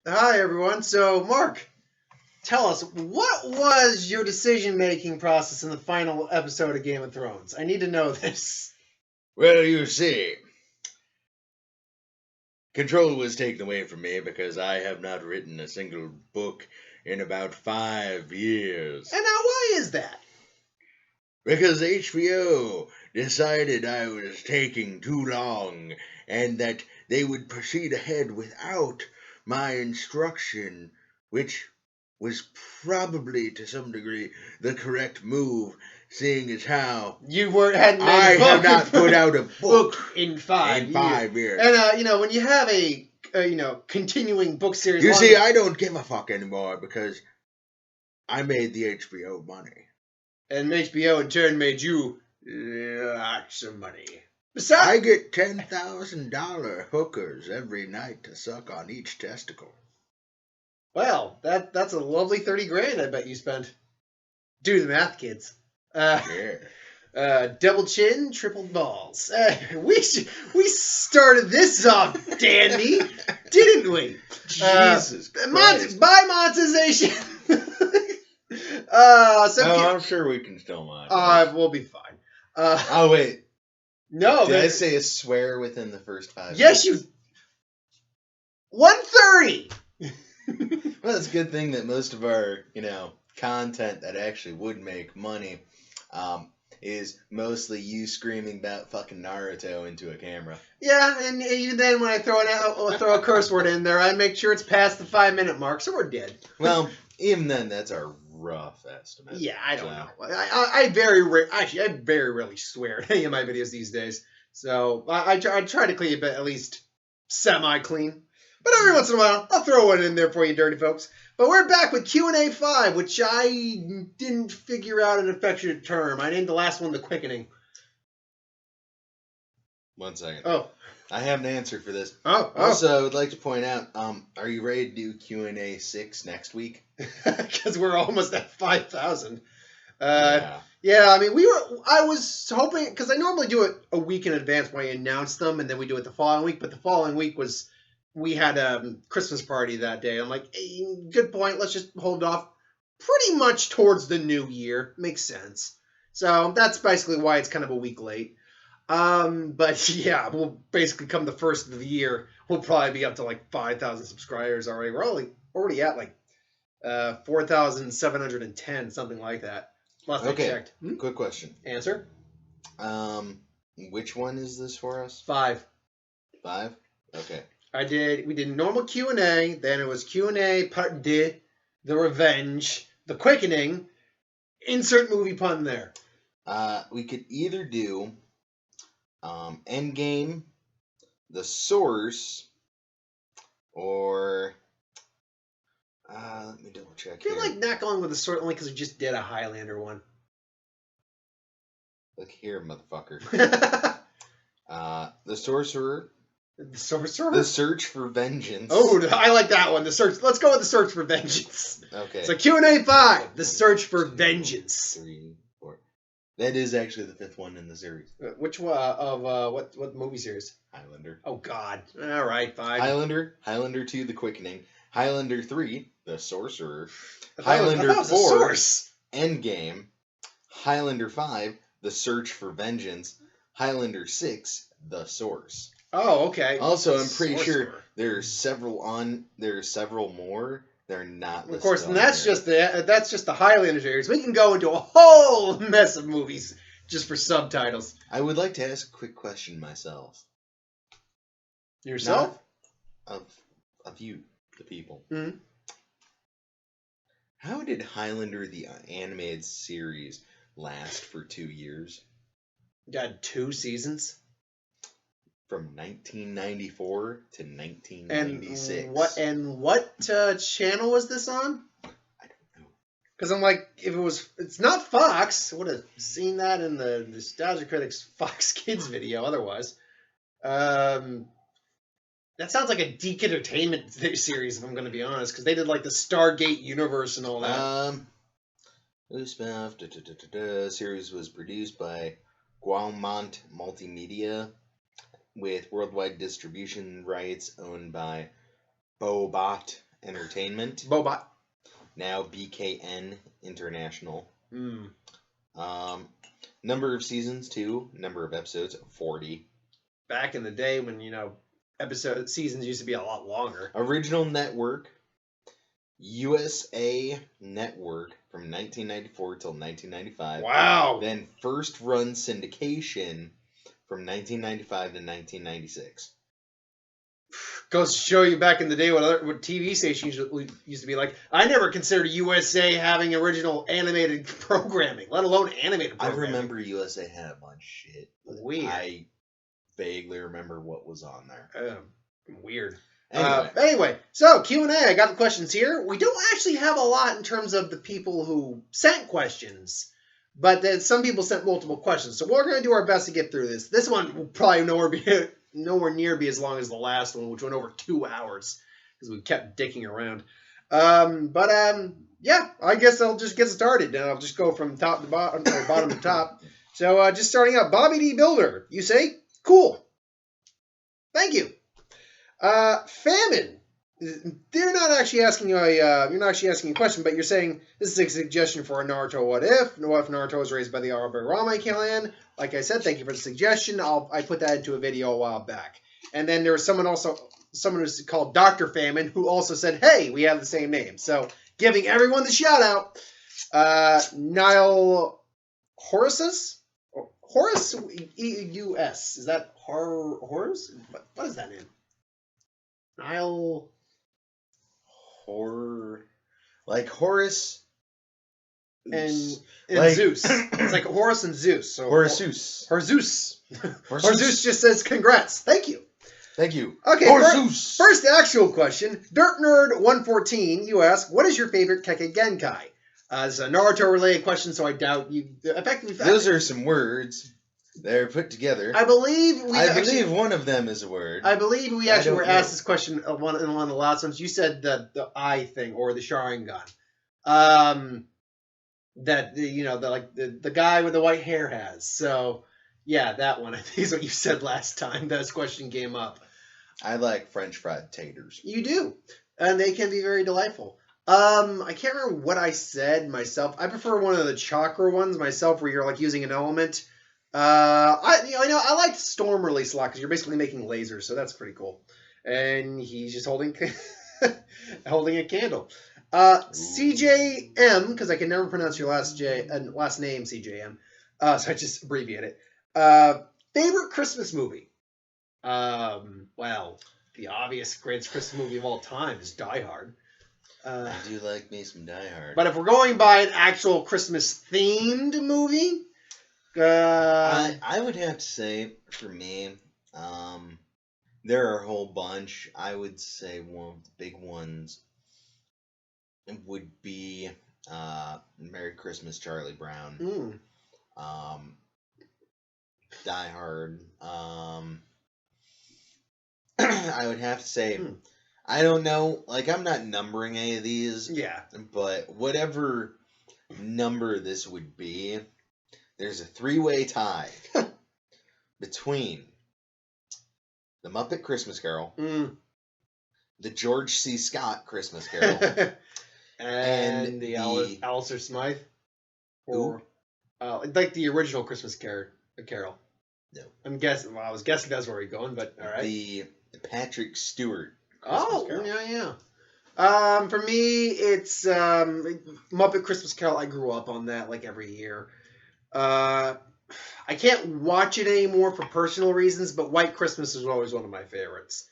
Hi, everyone. So, Mark, tell us, what was your decision-making process in the final episode of Game of Thrones? I need to know this. Well, you see, control was taken away from me because I have not written a single book in about 5 years. And now, why is that? Because HBO decided I was taking too long and that they would proceed ahead without my instruction, which was probably to some degree the correct move, seeing as how You hadn't made I a book have not put out a book in 5 years. And, when you have a continuing book series... You see, I don't give a fuck anymore because I made the HBO money. And HBO, in turn, made you lots of money. I get $10,000 hookers every night to suck on each testicle. Well, that's a lovely 30 grand I bet you spent. Do the math, kids. Double chin, triple balls. We started this off dandy, didn't we? Jesus Christ. By monetization. I'm sure we can still monetize. We'll be fine. Oh, wait. No. Did I say a swear within the first 5 Yes, minutes? you... 130! Well, it's a good thing that most of our, content that actually would make money is mostly you screaming about fucking Naruto into a camera. Yeah, and even then when I throw a curse word in there, I make sure it's past the 5-minute mark, so we're dead. Well, even then, that's our rough estimate. Yeah, I don't know. I very rarely swear in any of my videos these days. So I try to keep it at least semi-clean. But every once in a while, I'll throw one in there for you, dirty folks. But we're back with Q&A 5, which I didn't figure out an affectionate term. I named the last one The Quickening. 1 second. Oh. I have an answer for this. Oh. Also, I would like to point out, are you ready to do Q&A 6 next week? Because we're almost at 5,000. Yeah. Yeah, I mean, I was hoping, because I normally do it a week in advance when I announce them, and then we do it the following week, but the following week we had a Christmas party that day. I'm like, hey, good point, let's just hold off pretty much towards the new year. Makes sense. So that's basically why it's kind of a week late. But yeah, we'll basically come the first of the year, we'll probably be up to like 5,000 subscribers already. We're already at like 4,710, something like that. Last I checked. Quick question. Answer? Which one is this for us? 5. 5? Okay. We did normal Q&A, then it was Q&A part D, the revenge, the quickening, insert movie pun there. We could either do Endgame, The Source, or let me double check. I feel like not going with The Source only because we just did a Highlander one. Look here, motherfucker. The Sorcerer. The Sorcerer? The Search for Vengeance. Oh, I like that one. The Search. Let's go with The Search for Vengeance. Okay. So Q&A 5, The Search for Vengeance. 3, 4. That is actually the 5th one in the series. Which one what movie series? Highlander. Oh God. All right, 5. Highlander 2, The Quickening. Highlander 3, The Sorcerer. Highlander 4, Endgame. Highlander 5, The Search for Vengeance. Highlander 6, The Source. Oh, okay. Also, I'm pretty sure there's several more. They're not listed. Of course, and that's just the Highlander series. We can go into a whole mess of movies just for subtitles. I would like to ask a quick question myself. Yourself? Of you, the people. Mm-hmm. How did Highlander the animated series last for 2 years? Got 2 seasons. From 1994 to 1996. And what channel was this on? I don't know. Because I'm like, it's not Fox. I would have seen that in the Nostalgia Critics Fox Kids video otherwise. That sounds like a Deke Entertainment series, if I'm going to be honest, because they did like the Stargate universe and all that. This series was produced by Gaumont Multimedia, with worldwide distribution rights owned by Bobot Entertainment, Bobot. now BKN International. Mm. Number of seasons, 2. Number of episodes, 40. Back in the day when, seasons used to be a lot longer. Original network, USA Network from 1994 till 1995. Wow. Then first run syndication from 1995 to 1996. Goes to show you back in the day what TV stations used to be like. I never considered USA having original animated programming, let alone animated programming. I remember USA had a bunch of shit. Weird. I vaguely remember what was on there. Weird. Anyway, So Q&A, I got the questions here. We don't actually have a lot in terms of the people who sent questions, but then some people sent multiple questions. So we're going to do our best to get through this. This one will probably nowhere near be as long as the last one, which went over 2 hours because we kept dicking around. Yeah, I guess I'll just get started. And I'll just go from top to bottom, or bottom to top. So just starting out, Bobby D. Builder, you say, cool. Thank you. Famine. They're not actually asking you're not actually asking a question, but you're saying this is a suggestion for a Naruto what if. What if Naruto was raised by the Arabarame clan? Like I said, thank you for the suggestion. I put that into a video a while back. And then there was someone who's called Dr. Famine who also said, hey, we have the same name. So giving everyone the shout out. Niall Horace? Horace E-U-S. Is that Horace? What is that name? Niall like Horus and like, Zeus. It's like Horus and Zeus. So Horus. Zeus just says congrats. Thank you. Thank you. Okay, Horus. first actual question. Dirt Nerd 114, you ask, what is your favorite Kekkei Genkai? It's a Naruto related question, so I doubt you effectively. Those are some words. They're put together. I believe one of them is a word. I believe we actually were asked this question in one of the last ones. You said the eye thing or the Sharingan. That the guy with the white hair has. So yeah, that one I think is what you said last time this question came up. I like French fried taters. You do, and they can be very delightful. I can't remember what I said myself. I prefer one of the chakra ones myself, where you're like using an element. I like Storm release a lot because you're basically making lasers, so that's pretty cool. And he's just holding holding a candle. CJM, because I can never pronounce your last name, CJM. So I just abbreviate it. Favorite Christmas movie? Well, the obvious greatest Christmas movie of all time is Die Hard. I do like me some Die Hard. But if we're going by an actual Christmas themed movie. I would have to say, for me, there are a whole bunch. I would say one of the big ones would be Merry Christmas, Charlie Brown. Die Hard. I would have to say, I don't know, like, I'm not numbering any of these. Yeah. But whatever number this would be, there's a 3-way tie between the Muppet Christmas Carol, the George C. Scott Christmas Carol, and the Alistair Smythe, or like the original Christmas Carol. No, I'm guessing. Well, I was guessing that's where we're going, but all right. The Patrick Stewart Christmas Carol. Yeah. For me, it's Muppet Christmas Carol. I grew up on that like every year. I can't watch it anymore for personal reasons, but White Christmas is always one of my favorites.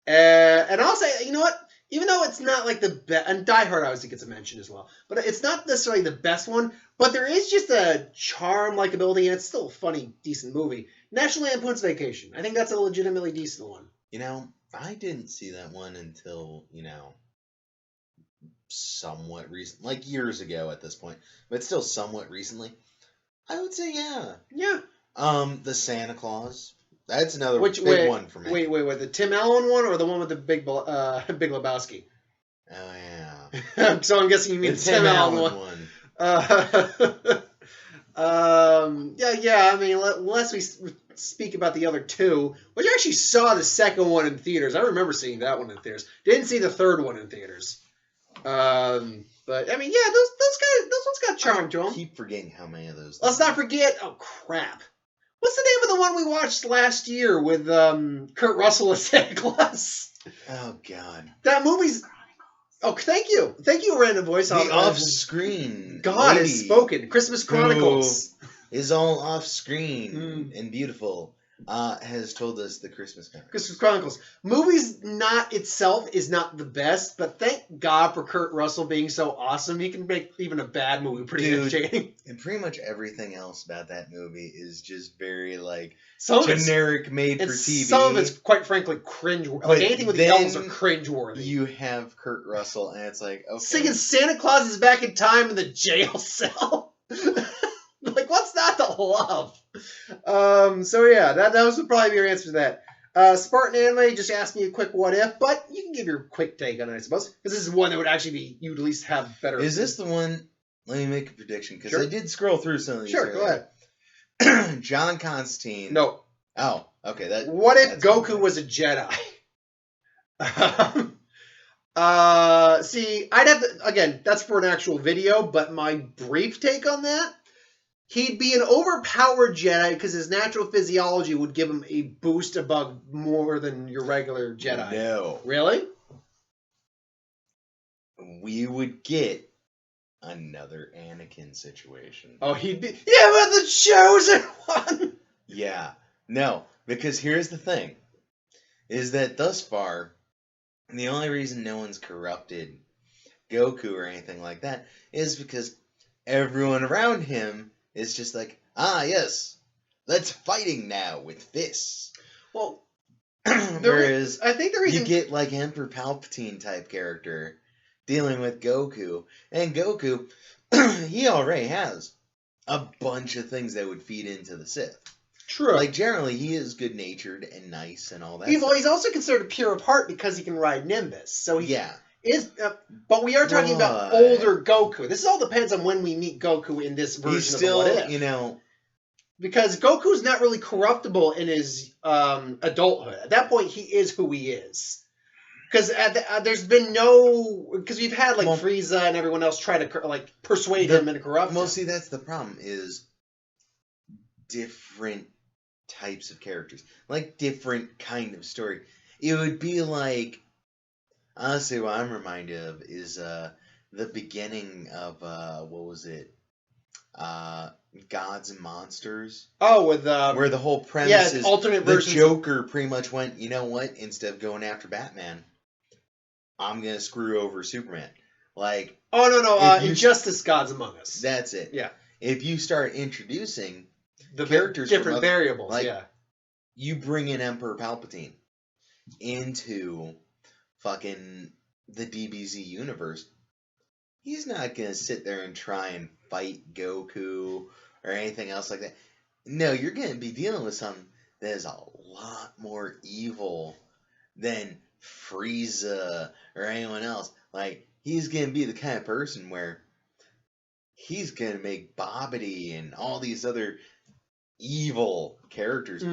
And I'll say, you know what? Even though it's not like the best, and Die Hard obviously gets a mention as well, but it's not necessarily the best one, but there is just a charm, likability, and it's still a funny, decent movie. National Lampoon's Vacation. I think that's a legitimately decent one. You know, I didn't see that one until, somewhat recent, like years ago at this point, but still somewhat recently. I would say, yeah. Yeah. The Santa Claus. That's another big one for me. Wait, the Tim Allen one or the one with the Big Lebowski? Oh, yeah. So I'm guessing you mean the Tim Allen one. Yeah. I mean, unless we speak about the other two, which I actually saw the second one in theaters. I remember seeing that one in theaters. Didn't see the third one in theaters. But I mean, yeah, those ones got charm to them. I keep forgetting how many of those. Let's not forget. Oh crap! What's the name of the one we watched last year with Kurt Russell as Santa Claus? Oh God, that movie's. Oh, thank you, random voice. The off-screen. God has spoken. Christmas Chronicles is all off-screen and beautiful. Has told us the Christmas Chronicles. Christmas Chronicles. Movies not itself is not the best, but thank God for Kurt Russell being so awesome. He can make even a bad movie pretty entertaining. And pretty much everything else about that movie is just very like generic, made for TV. Some of it's quite frankly cringeworthy. Like anything with the elves are cringeworthy. You have Kurt Russell, and it's like okay, singing "Santa Claus is Back in Time" in the jail cell. Like, what's not to love? So yeah, that was probably your answer to that. Spartan Anime just asked me a quick what if, but you can give your quick take on it, I suppose, because this is one that would actually be you'd at least have better. Is this the one? Let me make a prediction because Sure. I did scroll through some of these. Sure, earlier. go ahead. John Constantine. No. Oh, okay. What if Goku was a Jedi? See, I'd have to, again, that's for an actual video, but my brief take on that, he'd be an overpowered Jedi because his natural physiology would give him a boost above more than your regular Jedi. No. Really? We would get another Anakin situation. Oh, he'd be, yeah, but the chosen one! Yeah. No, because here's the thing, is that thus far, the only reason no one's corrupted Goku or anything like that is because everyone around him is just like, yes, let's fighting now with fists. Well, whereas I think the reason you get like Emperor Palpatine type character dealing with Goku, and Goku, he already has a bunch of things that would feed into the Sith. True. Like, generally, he is good-natured and nice and all that. Well, he's also considered pure of heart because he can ride Nimbus. So he is. But we are talking about older Goku. This all depends on when we meet Goku in this version he's still, of the What If. Because Goku's not really corruptible in his adulthood. At that point, he is who he is. Because there's been no... Because we've had, like, Frieza and everyone else try to, like, persuade him into corruption. Well, see, that's the problem, is different types of characters. Like, different kind of story. It would be like... Honestly, what I'm reminded of is the beginning of, what was it? Gods and Monsters. Oh, with... where the whole premise is alternate the versions Joker pretty much went, you know what? Instead of going after Batman, I'm going to screw over Superman. Like... Oh, no. Injustice Gods Among Us. That's it. Yeah. If you start introducing the characters different variables, like, you bring in Emperor Palpatine into fucking the DBZ universe, he's not going to sit there and try and fight Goku or anything else like that. No, you're going to be dealing with something that is a lot more evil than Frieza or anyone else. Like, he's going to be the kind of person where he's going to make Bobbity and all these other evil characters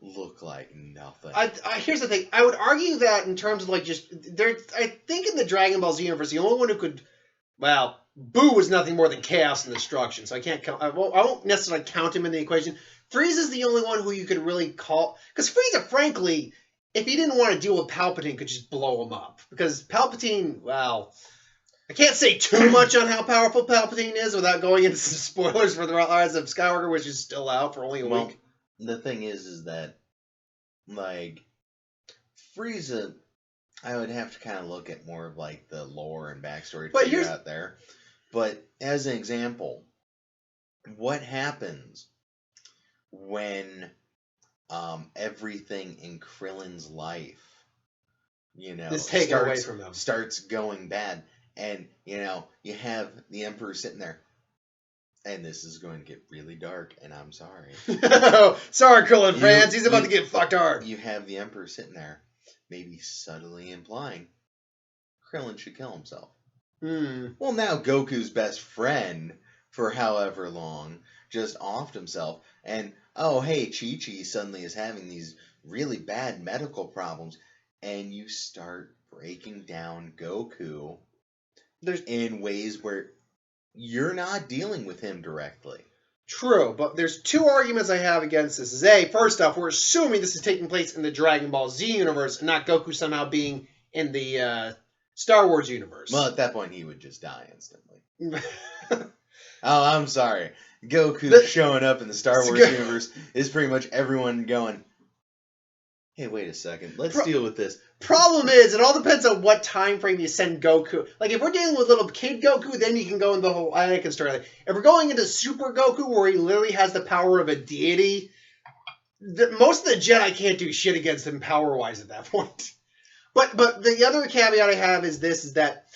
look like nothing. Here's the thing. I would argue that in terms of, like, just... I think in the Dragon Ball Z universe, the only one who could... Well, Boo was nothing more than chaos and destruction, so I can't count... I won't necessarily count him in the equation. Frieza's the only one who you could really call... Because Frieza, frankly, if he didn't want to deal with Palpatine, could just blow him up. Because Palpatine, well... I can't say too much on how powerful Palpatine is without going into some spoilers for The Rise of Skywalker, which is still out for only a week. The thing is that, like, Frieza, I would have to kind of look at more of, like, the lore and backstory to figure out there. But, as an example, what happens when everything in Krillin's life, is taken away from him, starts going bad? And, you have the Emperor sitting there. And this is going to get really dark, and I'm sorry. Sorry, Krillin fans. He's about to get fucked hard. You have the Emperor sitting there, maybe subtly implying Krillin should kill himself. Well, now Goku's best friend, for however long, just offed himself. And, oh, hey, Chichi suddenly is having these really bad medical problems. And you start breaking down Goku in ways where you're not dealing with him directly. True, but there's two arguments I have against this. Is first off, we're assuming this is taking place in the Dragon Ball Z universe and not Goku somehow being in the Star Wars universe. Well, at that point, he would just die instantly. Oh, I'm sorry. Goku showing up in the Star Wars universe is pretty much everyone going, hey, wait a second, let's deal with this. Problem is, it all depends on what time frame you send Goku. Like, if we're dealing with little kid Goku, then you can go into the whole Anakin story. Like, if we're going into Super Goku, where he literally has the power of a deity, most of the Jedi can't do shit against him power-wise at that point. But the other caveat I have is that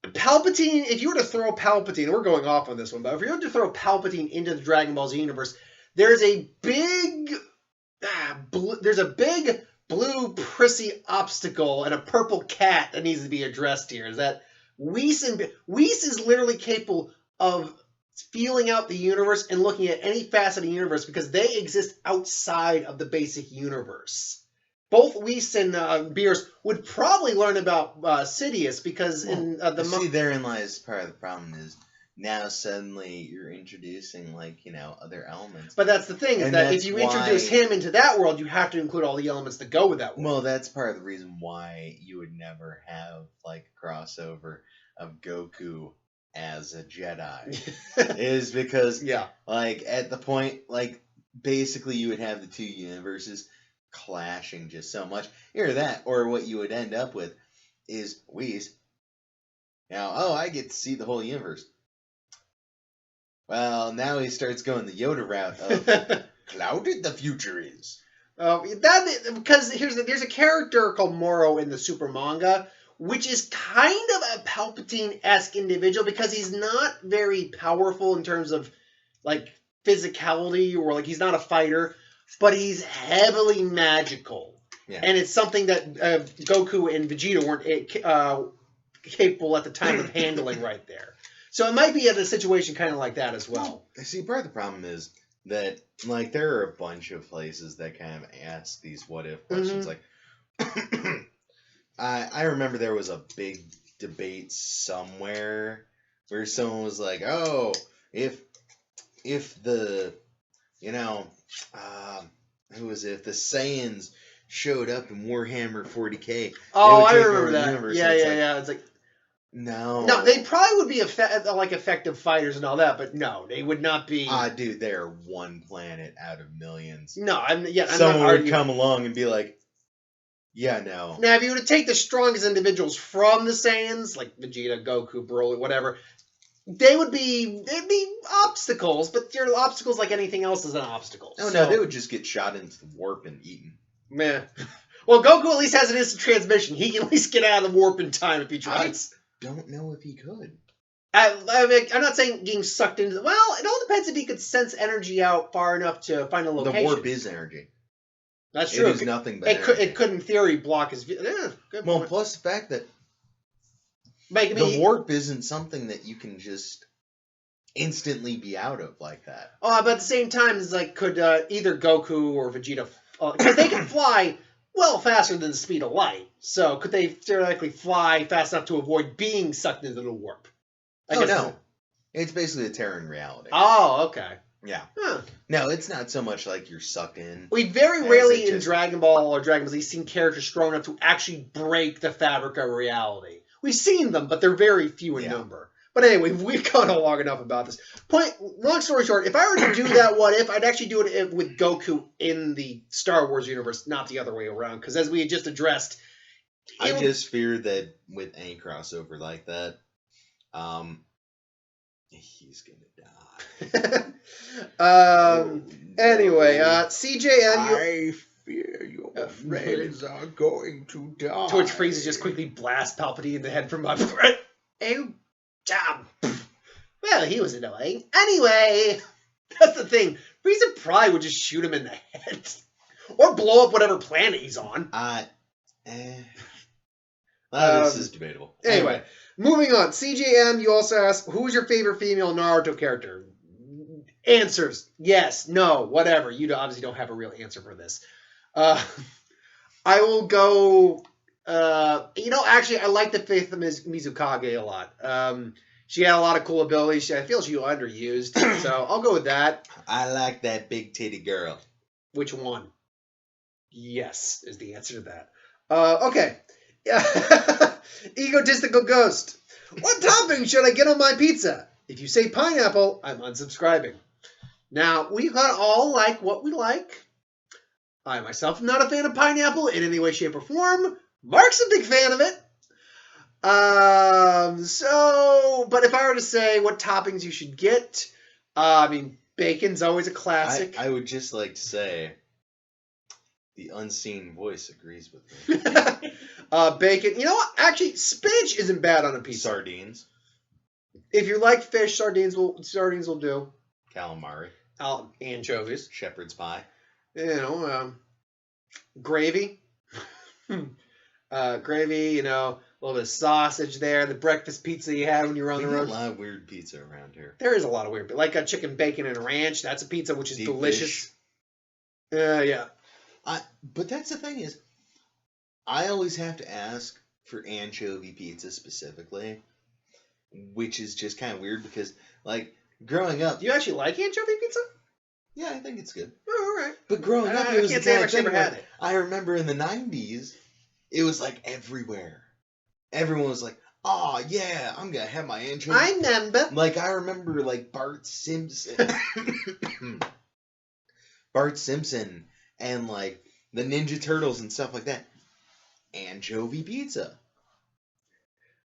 Palpatine, if you were to throw Palpatine, we're going off on this one, but if you were to throw Palpatine into the Dragon Ball Z universe, there's a big blue prissy obstacle and a purple cat that needs to be addressed here. Is that Whis is literally capable of feeling out the universe and looking at any facet of the universe because they exist outside of the basic universe. Both Whis and Beerus would probably learn about Sidious because therein lies part of the problem is now suddenly you're introducing other elements. But that's the thing is that if you introduce him into that world, you have to include all the elements that go with that world. Well, that's part of the reason why you would never have a crossover of Goku as a Jedi is because at the point basically you would have the two universes clashing just so much. Either that or what you would end up with is Whis. Now, I get to see the whole universe. Well, now he starts going the Yoda route of clouded the future is. Because there's a character called Moro in the Super manga, which is kind of a Palpatine-esque individual because he's not very powerful in terms of physicality or he's not a fighter, but he's heavily magical. Yeah. And it's something that Goku and Vegeta weren't capable at the time of handling right there. So it might be in a situation kind of like that as well. See, part of the problem is that, there are a bunch of places that kind of ask these what-if questions. Mm-hmm. I remember there was a big debate somewhere where someone was like, oh, if the, who was it? If the Saiyans showed up in Warhammer 40K. Oh, I remember that. Yeah. It's No, they probably would be effective fighters and all that, but no, they would not be. Dude, they're one planet out of millions. No, someone would come along and be like, yeah, no. Now, if you were to take the strongest individuals from the Saiyans, like Vegeta, Goku, Broly, whatever, they'd be obstacles, but they're obstacles like anything else is an obstacle. Oh, no, they would just get shot into the warp and eaten. Meh. Well, Goku at least has an instant transmission. He can at least get out of the warp in time if he tries. Don't know if he could. I'm not saying getting sucked into well, it all depends if he could sense energy out far enough to find a location. The warp is energy. That's true. It is nothing but it could, in theory, block his view. Good point. Plus the fact that the warp isn't something that you can just instantly be out of like that. Oh, but at the same time, it's could either Goku or Vegeta, because they can fly well faster than the speed of light. So could they theoretically fly fast enough to avoid being sucked into the warp? No. It's basically a Terran reality. Oh, okay. Yeah. Huh. No, it's not so much like you're sucked in. We very rarely in Dragon Ball or Dragon Ball Z seen characters strong enough to actually break the fabric of reality. We've seen them, but they're very few in number. But anyway, we've gone on long enough about this. Long story short, if I were to do that what if, I'd actually do it with Goku in the Star Wars universe, not the other way around. Because as we had just addressed... I just fear that with any crossover like that, he's gonna die. Anyway, CJM... I fear your friends are going to die. To which Frieza just quickly blasts Palpatine in the head from up. Oh, damn. Well, he was annoying. Anyway, that's the thing. Frieza probably would just shoot him in the head. Or blow up whatever planet he's on. This is debatable. Anyway, moving on. CJM, you also asked, who's your favorite female Naruto character? Answers. Yes, no, whatever. You obviously don't have a real answer for this. I will go... actually, I like the Faith of Mizukage a lot. She had a lot of cool abilities. I feel she was underused, so I'll go with that. I like that big titty girl. Which one? Yes, is the answer to that. Okay. Egotistical Ghost. What topping should I get on my pizza? If you say pineapple, I'm unsubscribing. Now, we all like what we like. I myself am not a fan of pineapple in any way, shape, or form. Mark's a big fan of it. But if I were to say what toppings you should get, bacon's always a classic. I would just like to say, the unseen voice agrees with me. Bacon. You know what? Actually, spinach isn't bad on a pizza. Sardines. If you like fish, sardines will do. Calamari. Anchovies. Shepherd's pie. Gravy. Gravy, a little bit of sausage there. The breakfast pizza you had when you were on the road. We got a lot of weird pizza around here. There is a lot of weird, like a chicken bacon and ranch. That's a pizza which is deep delicious. Yeah. But that's the thing is, I always have to ask for anchovy pizza specifically, which is just kind of weird because, like, growing up... Do you actually like anchovy pizza? Yeah, I think it's good. Oh, all right. But growing up, it was I can't say I've actually ever had it. I remember in the 90s, it was, like, everywhere. Everyone was like, oh, yeah, I'm going to have my anchovy. I remember. Like, I remember, like, Bart Simpson. Bart Simpson and, like, the Ninja Turtles and stuff like that. Anchovy pizza.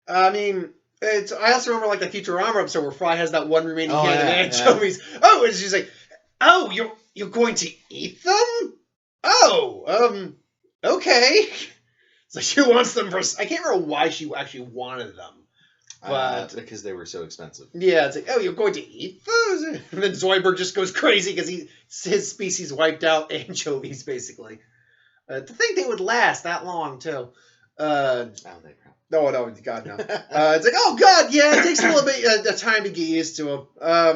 I also remember, like, the Futurama episode where Fry has that one remaining can of anchovies. Yeah. Oh, and she's like, oh, you're going to eat them? Oh, okay. So she wants them for... I can't remember why she actually wanted them. But because they were so expensive. Yeah, it's like, oh, you're going to eat those? And then Zoidberg just goes crazy because his species wiped out anchovies, basically. To think they would last that long, too. No, God, no. It's like, oh, God, yeah, it takes a little bit of time to get used to them.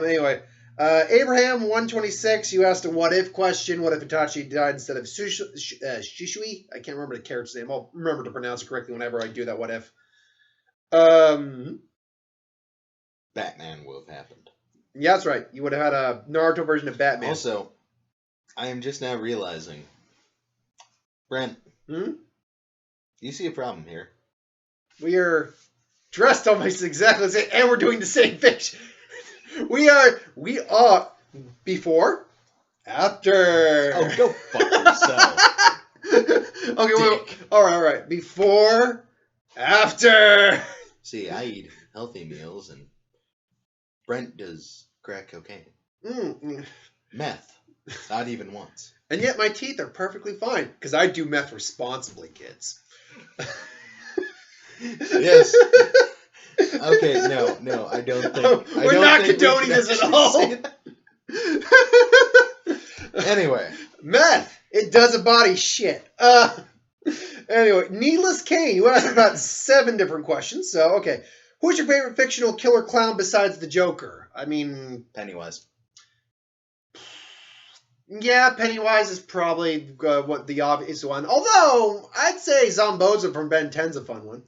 Anyway, Abraham 126, you asked a what-if question. What if Itachi died instead of Shishui? I can't remember the character's name. I'll remember to pronounce it correctly whenever I do that what-if. Batman would have happened. Yeah, that's right. You would have had a Naruto version of Batman. Also, I am just now realizing, Brent, do you see a problem here? We are dressed almost exactly the same, and we're doing the same fiction. We are before, after. Oh, go fuck yourself. Okay, well, all right. Before, after. See, I eat healthy meals, and Brent does crack cocaine. Meth. Not even once. And yet my teeth are perfectly fine, because I do meth responsibly, kids. Yes. Okay, no, I don't think... We're not condoning this at all. Anyway. Meth! It does a body shit. Anyway, Needless Kane, you asked about 7 different questions, so, okay. Who's your favorite fictional killer clown besides the Joker? Pennywise. Yeah, Pennywise is probably what the obvious one. Although, I'd say Zombozo from Ben 10's a fun one.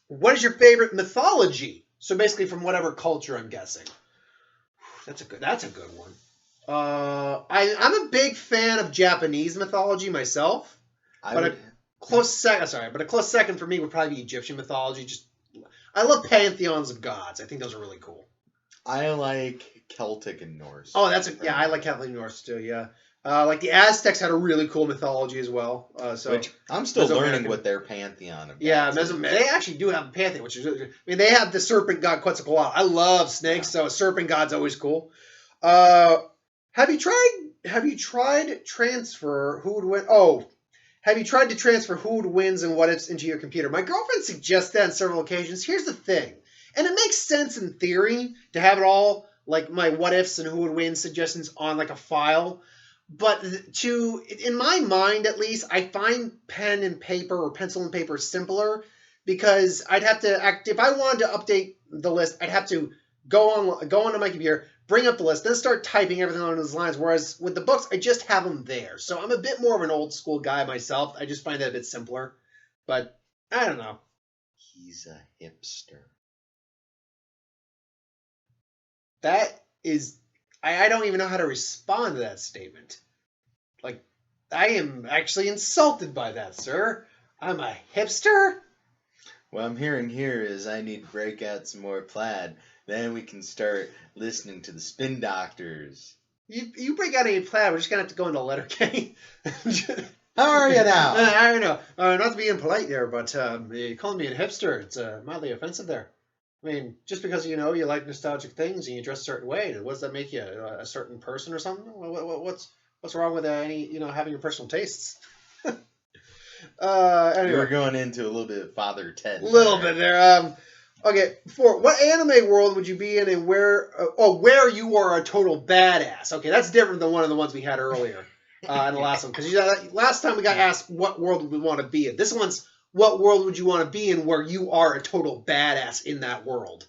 What is your favorite mythology? So basically from whatever culture, I'm guessing. That's a good one. I'm a big fan of Japanese mythology myself. A close second for me would probably be Egyptian mythology. I love pantheons of gods. I think those are really cool. I like Celtic and Norse. Oh, I like Celtic and Norse too. Yeah, like the Aztecs had a really cool mythology as well. Which I'm still learning what their pantheon of. Yeah, they actually do have a pantheon, which is. They have the serpent god Quetzalcoatl. I love snakes, so a serpent god's always cool. Have you tried transfer? Who would win? Oh, have you tried to transfer who would wins and what ifs into your computer? My girlfriend suggests that on several occasions. Here's the thing, and it makes sense in theory to have it all. Like my what ifs and who would win suggestions on like a file. But in my mind at least, I find pen and paper or pencil and paper simpler because I'd have to if I wanted to update the list, I'd have to go onto my computer, bring up the list, then start typing everything on those lines. Whereas with the books, I just have them there. So I'm a bit more of an old school guy myself. I just find that a bit simpler. But I don't know. He's a hipster. That is, I don't even know how to respond to that statement. Like, I am actually insulted by that, sir. I'm a hipster? What I'm hearing here is I need to break out some more plaid. Then we can start listening to the Spin Doctors. You break out any plaid, we're just going to have to go into Letterkenny. How are you now? I don't know. Not to be impolite there, but you calling me a hipster, it's mildly offensive there. I mean, just because you like nostalgic things and you dress a certain way, what does that make you? A certain person or something? What's wrong with any having your personal tastes? Anyway. You were going into a little bit of Father Ted. A little bit there. Okay, what anime world would you be in, and where you are a total badass? Okay, that's different than one of the ones we had earlier in the last one. Because last time we got asked what world would we want to be in. This one's what world would you want to be in where you are a total badass in that world.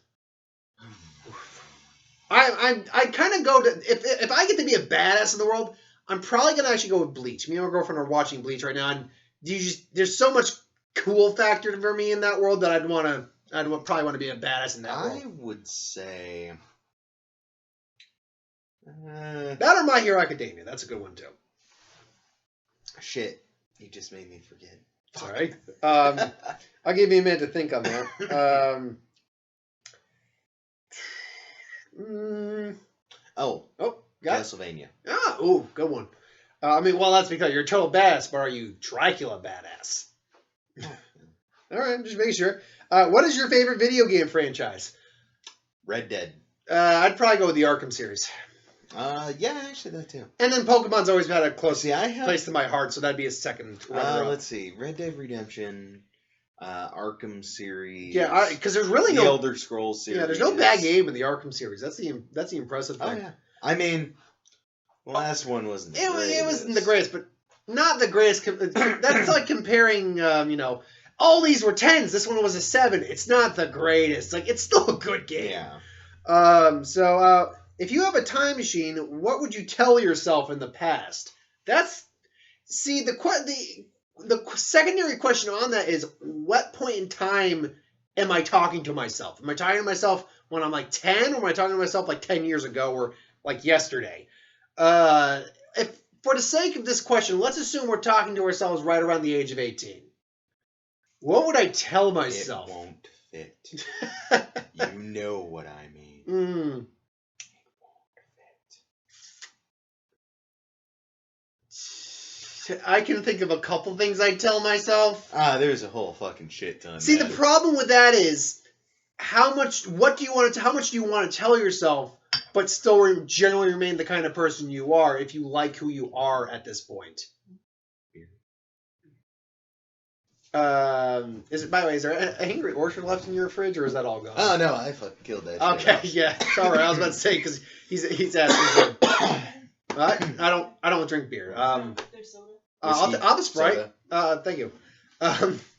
I kind of go to if I get to be a badass in the world, I'm probably gonna actually go with Bleach. Me and my girlfriend are watching Bleach right now, and there's so much cool factor for me in that world that I'd probably want to be a badass in that world. I would say that or My Hero Academia. That's a good one too. Shit, you just made me forget. Sorry. I'll give you a minute to think on that. Castlevania. Good one. That's because you're a total badass, but are you Dracula badass? All right, I'm just making sure. What is your favorite video game franchise? Red Dead. I'd probably go with the Arkham series. Yeah, actually that too. And then Pokemon's always had a close place to my heart, so that'd be a second. Let's see, Red Dead Redemption, Arkham series. Yeah, because there's really the Elder Scrolls series. Yeah, there's no bad game in the Arkham series. That's the impressive thing. Oh yeah. I mean, the last one wasn't. It wasn't the greatest, but not the greatest. That's like comparing, all these were 10s. This one was a 7. It's not the greatest. Like, it's still a good game. Yeah. So if you have a time machine, what would you tell yourself in the past? The secondary question on that is, what point in time am I talking to myself? Am I talking to myself when I'm like 10, or am I talking to myself like 10 years ago or like yesterday? If for the sake of this question, let's assume we're talking to ourselves right around the age of 18. What would I tell myself? It won't fit. You know what I mean. It won't fit. I can think of a couple things I'd tell myself. There's a whole fucking shit ton. See, the problem with that is how much do you want to tell yourself, but still generally remain the kind of person you are if you like who you are at this point. By the way, is there a Angry Orchard left in your fridge, or is that all gone? Oh no, I fucking killed that. Okay, yeah, sorry, I was about to say because he's asking. I don't drink beer. There's soda. I'll have a Sprite. Thank you.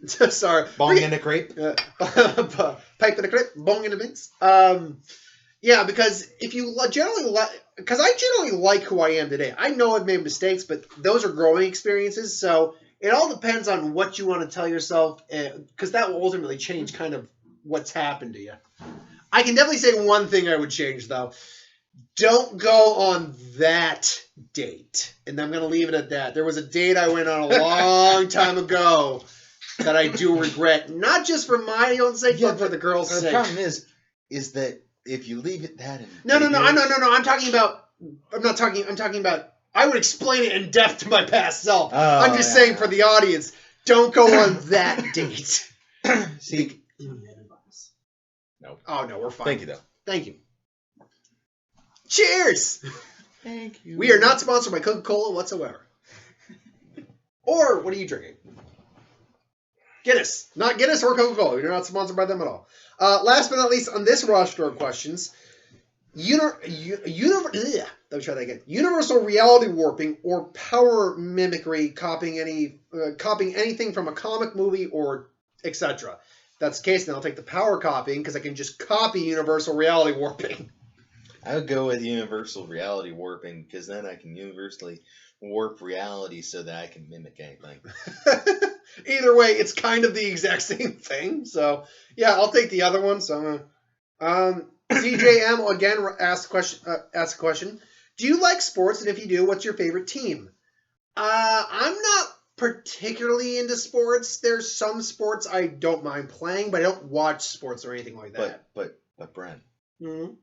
Sorry. Bong in a crepe. Pipe in a crepe. Bong in a mince. Yeah, because if you generally because I generally like who I am today. I know I've made mistakes, but those are growing experiences. So it all depends on what you want to tell yourself, because that will ultimately change kind of what's happened to you. I can definitely say one thing I would change, though. Don't go on that date. And I'm going to leave it at that. There was a date I went on a long time ago that I do regret, not just for my own sake, but for the girl's sake. The problem is that if you leave it that No. I'm talking about I would explain it in depth to my past self. I'm just saying for the audience, don't go on that date. See? No. Oh, no, we're fine. Thank you, though. Thank you. Cheers! Thank you. We are not sponsored by Coca-Cola whatsoever. Or, what are you drinking? Guinness. Not Guinness or Coca-Cola. You're not sponsored by them at all. Last but not least, on this roster of questions, universal reality warping or power mimicry, copying anything from a comic movie or etc. that's the case, then I'll take the power copying because I can just copy universal reality warping. I would go with universal reality warping because then I can universally warp reality so that I can mimic anything. Either way, it's kind of the exact same thing. So yeah, I'll take the other one. So CJM again asked a question. Do you like sports? And if you do, what's your favorite team? I'm not particularly into sports. There's some sports I don't mind playing, but I don't watch sports or anything like that. But Brent. Mm-hmm.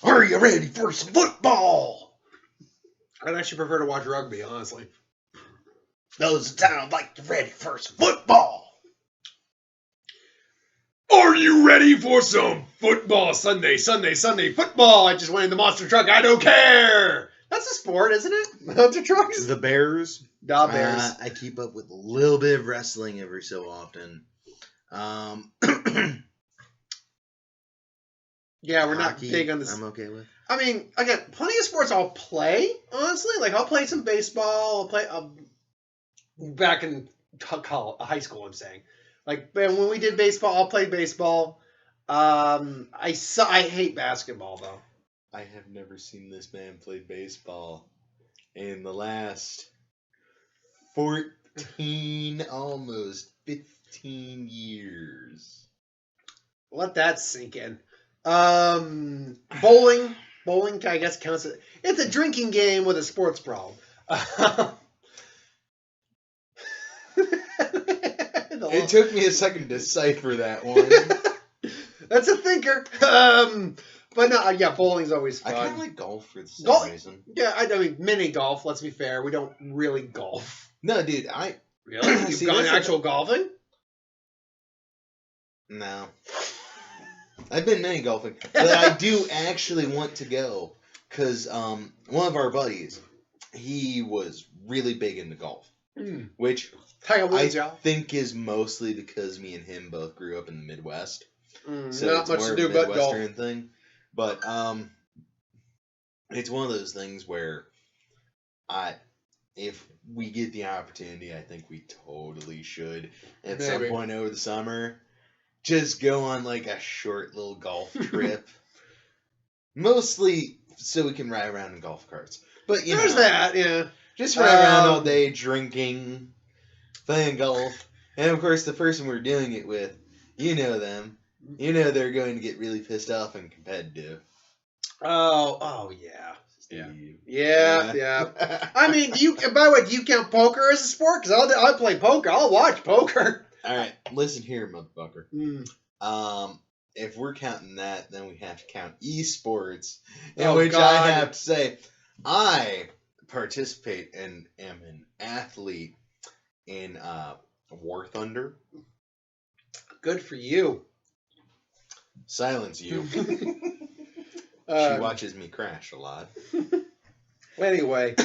Are you ready for some football? I'd actually prefer to watch rugby, honestly. Doesn't sound like you're ready for some football. Are you ready for some football? Sunday football. I just went in the monster truck. I don't care. That's a sport, isn't it? Monster trucks. The Bears. The Bears. I keep up with a little bit of wrestling every so often. Yeah, we're Hockey, not big on this. I'm okay with. I mean, again, plenty of sports I'll play, honestly. Like, I'll play some baseball. I'll play back in high school, I'm saying. Like, when we did baseball, I'll play baseball. I hate basketball, though. I have never seen this man play baseball in the last 14, almost 15 years. Let that sink in. Bowling, I guess counts. It's a drinking game with a sports problem. It took me a second to decipher that one. That's a thinker. But no, yeah, bowling's always fun. I kind of like golf for the same reason. Yeah, I mean, mini golf. Let's be fair, we don't really golf. No, dude, Really? You've gone actual golfing? No. I've been mini golfing, but I do actually want to go because one of our buddies, he was really big into golf, which I think is mostly because me and him both grew up in the Midwest. So not much to do but golf. Thing. But it's one of those things where if we get the opportunity, I think we totally should at some point over the summer just go on like a short little golf trip. Mostly so we can ride around in golf carts. But there's that, yeah. Just ride around all day drinking, playing golf. And of course the person we're doing it with, you know them. You know they're going to get really pissed off and competitive. Oh yeah. Steve. Yeah. I mean, by the way, do you count poker as a sport? Because I'll play poker. I'll watch poker. All right, listen here, motherfucker. If we're counting that, then we have to count esports, which God. I have to say, I participate and am an athlete in War Thunder. Good for you. Silence you. She watches me crash a lot. Anyway,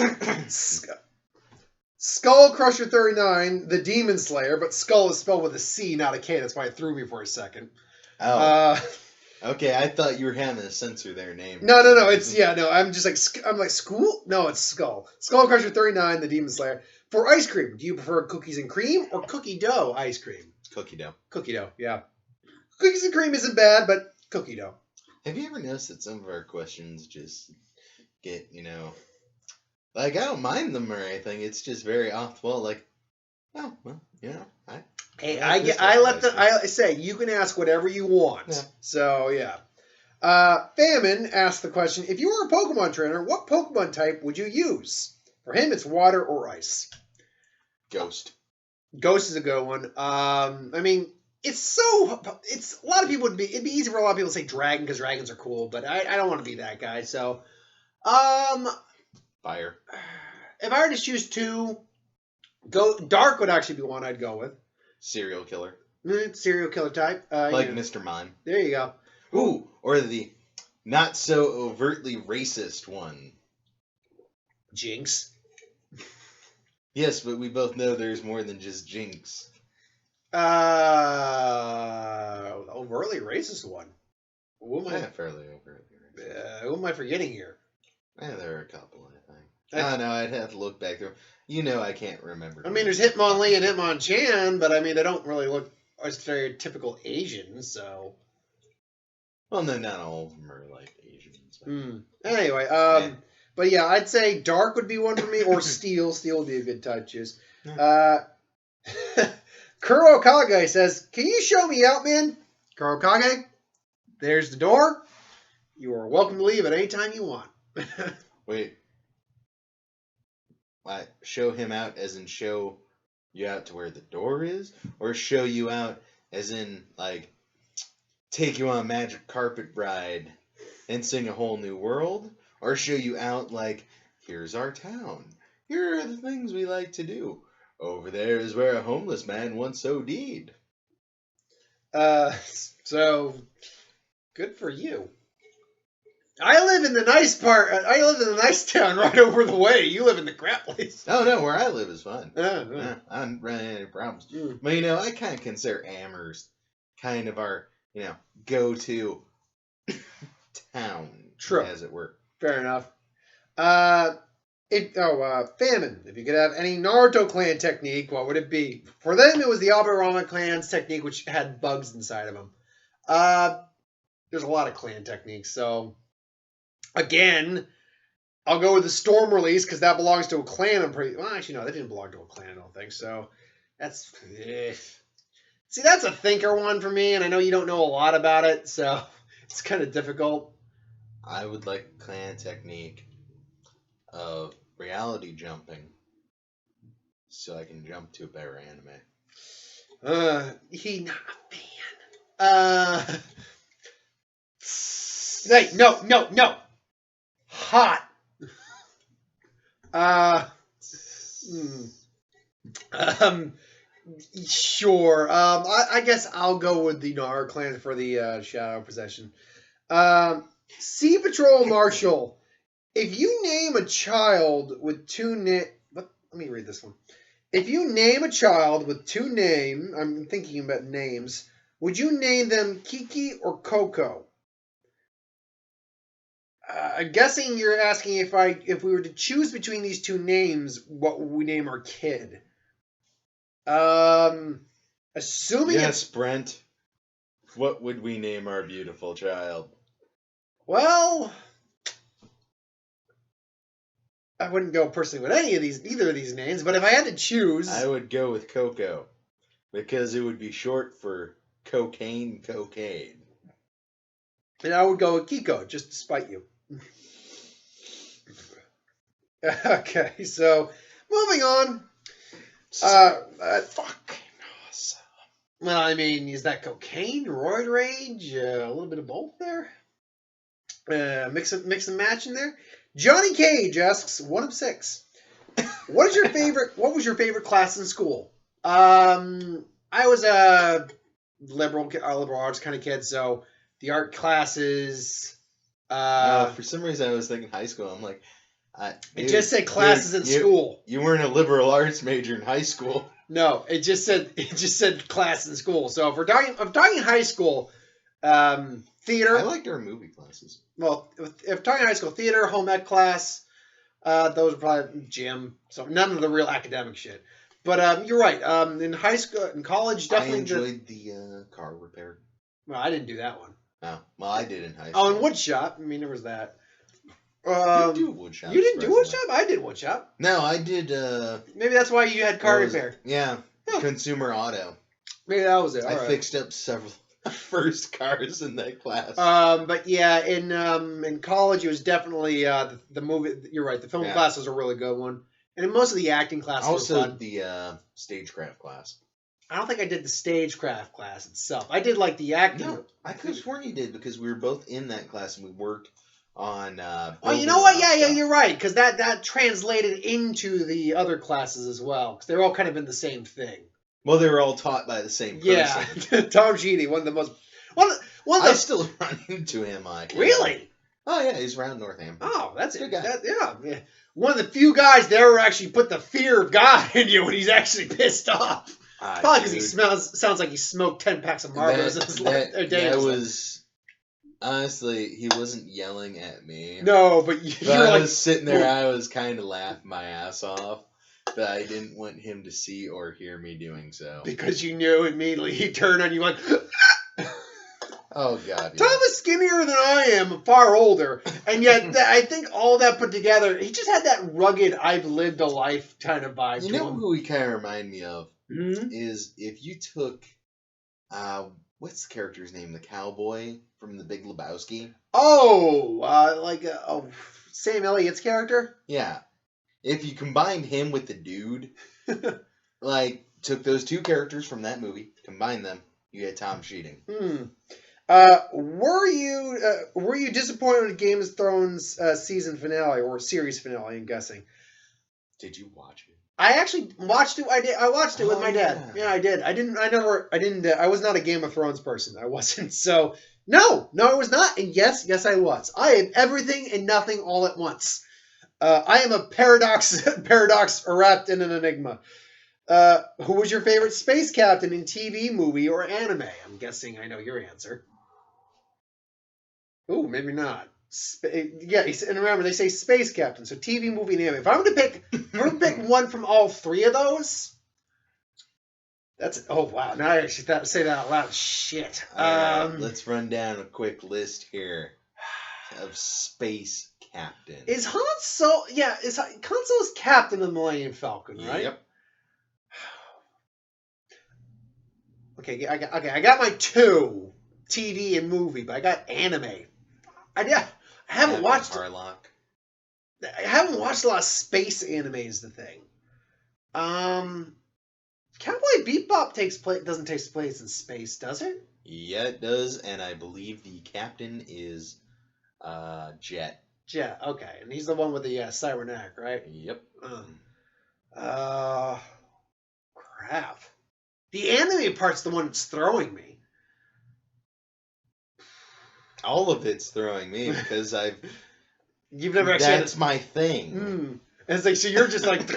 Skull Crusher 39, the Demon Slayer, but Skull is spelled with a C, not a K. That's why it threw me for a second. Oh. Okay, I thought you were having to censor their name. No. I'm just like school. No, it's Skull. Skull Crusher 39, the Demon Slayer. For ice cream, do you prefer cookies and cream or cookie dough ice cream? Cookie dough. Cookie dough, yeah. Cookies and cream isn't bad, but cookie dough. Have you ever noticed that some of our questions just get, like, I don't mind them or anything. It's just very off the wall, like, oh, well, I say you can ask whatever you want. Yeah. So yeah. Famine asked the question: if you were a Pokemon trainer, what Pokemon type would you use? For him, it's water or ice. Ghost. Ghost is a good one. I mean, it's a lot of people it'd be easy for a lot of people to say dragon because dragons are cool, but I don't want to be that guy. So, fire. If I were to choose two, Dark would actually be one I'd go with. Serial killer. Serial killer type. Like Mr. Mime. There you go. Ooh, or the not so overtly racist one. Jinx. Yes, but we both know there's more than just Jinx. Overtly racist one. Fairly overtly racist. Who am I forgetting here? There are a couple, I think. I don't know. I'd have to look back through. You know I can't remember. I mean, there's Hitmonlee and Hitmonchan, but I mean, they don't really look as stereotypical Asian, so. Well, no, not all of them are like Asians. Anyway, but yeah, I'd say Dark would be one for me, or Steel. Steel would be a good type to choose. Kuro Kage says, "Can you show me out, man?" Kuro Kage, there's the door. You are welcome to leave at any time you want. Wait. What? Show him out as in show you out to where the door is? Or show you out as in, like, take you on a magic carpet ride and sing a whole new world? Or show you out like, here's our town. Here are the things we like to do. Over there is where a homeless man once OD'd. So, good for you. I live in the nice part. I live in the nice town right over the way. You live in the crap place. Oh, no, where I live is fun. Yeah. I don't run into any problems. But, you know, I kind of consider Amherst kind of our, you know, go-to town, True. as it were. Fair enough. Famine. If you could have any Naruto clan technique, what would it be? For them, it was the Aburama clan's technique, which had bugs inside of them. There's a lot of clan techniques, so again, I'll go with the Storm release because that belongs to a clan. Well, actually, no, that didn't belong to a clan. I don't think so. That's see, that's a thinker one for me, and I know you don't know a lot about it, so it's kind of difficult. I would like a clan technique of reality jumping so I can jump to a better anime. He not a fan. Hey, no. Hot. Sure. I guess I'll go with the Nar clan for the Shadow Possession. Sea Patrol Marshal. If you name a child with let me read this one. If you name a child with two names, I'm thinking about names. Would you name them Kiki or Coco? I'm guessing you're asking if we were to choose between these two names, what would we name our kid? Assuming yes, Brent. What would we name our beautiful child? Well, I wouldn't go personally with either of these names, but if I had to choose, I would go with Coco because it would be short for cocaine. And I would go with Kiko, just to spite you. Okay, so moving on. Fucking awesome. Well, I mean, is that cocaine, roid rage, a little bit of both there? Mix and match in there. Johnny Cage asks, 1 of 6. What was your favorite class in school? I was a liberal arts kind of kid, so the art classes. For some reason, I was thinking high school. I'm like, it just said classes in school. You weren't a liberal arts major in high school. No, it just said class in school. So if we're talking high school, theater. I liked our movie classes. Well, if talking high school, theater, home ec class, those are probably gym. So none of the real academic shit. But you're right. In high school, in college, definitely. I enjoyed the car repair. Well, I didn't do that one. Oh, well, I did in high school. Oh, and wood shop. I mean, there was that. You do wood shop. You didn't do wood shop? I did wood shop. No, I did. Maybe that's why you had car repair. Yeah, consumer auto. Maybe that was it. I fixed up several first cars in that class. But yeah, in college it was definitely the movie. You're right. The film class was a really good one, and most of the acting classes also were fun. The stagecraft class. I don't think I did the stagecraft class itself. I did like the acting. No, I could have sworn you did because we were both in that class and we worked on. Oh, you know what? Yeah, you're right because that translated into the other classes as well because they're all kind of in the same thing. Well, they were all taught by the same person. Yeah, Tom Sheedy, one of the most. I still run into him. Really? Oh yeah, he's around Northampton. Oh, that's good guy. Yeah. One of the few guys that ever actually put the fear of God in you when he's actually pissed off. Probably because he sounds like he smoked 10 packs of Marlboros in his life. That was honestly, he wasn't yelling at me. No, but I was sitting there. I was kind of laughing my ass off But I didn't want him to see or hear me doing so. Because you knew immediately he'd turn on you like, Oh, God. Yeah. Tom is skinnier than I am, far older. And yet, I think all that put together, he just had that rugged, I've lived a life kind of vibe You to know him. who he kind of remind me of? Hmm? Is if you took, what's the character's name? The cowboy from The Big Lebowski? Oh, Sam Elliott's character? Yeah. If you combined him with the dude, like, took those two characters from that movie, combined them, you get Tom Sheeting. Were you disappointed with Game of Thrones season finale or series finale? I'm guessing. Did you watch it? I actually watched it. I watched it with my dad. Yeah. Yeah, I did. I was not a Game of Thrones person. I wasn't. So no, it was not. And yes, I was. I am everything and nothing all at once. I am a paradox wrapped in an enigma. Who was your favorite space captain in TV, movie, or anime? I'm guessing I know your answer. Ooh, maybe not. And remember they say space captain, so TV, movie, and anime. If I'm to pick one from all three of those, oh wow! Now I actually say that out loud. Shit. All right, let's run down a quick list here of space captains. Is Han Solo? Yeah, Han Solo's captain of the Millennium Falcon, right? Yep. Okay, I got my two TV and movie, but I got anime. I haven't watched. Harlock. I haven't watched a lot of space anime. Is the thing. Cowboy Bebop doesn't take place in space, does it? Yeah, it does, and I believe the captain is Jet. Jet, okay, and he's the one with the cybernetic, right? Yep. Crap. The anime part's the one that's throwing me. All of it's throwing me because You've never actually. That's my thing. It's like so you're just like.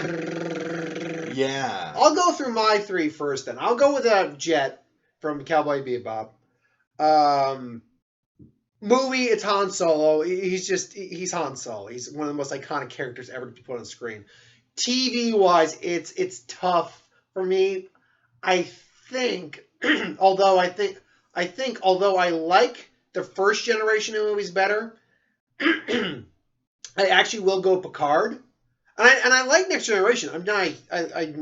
Yeah. I'll go through my three first. Then I'll go with Jet from Cowboy Bebop. Movie, it's Han Solo. He's Han Solo. He's one of the most iconic characters ever to be put on screen. TV wise, it's tough for me. I think, although I like the first generation of movies better, I actually will go Picard. And I like Next Generation. I'm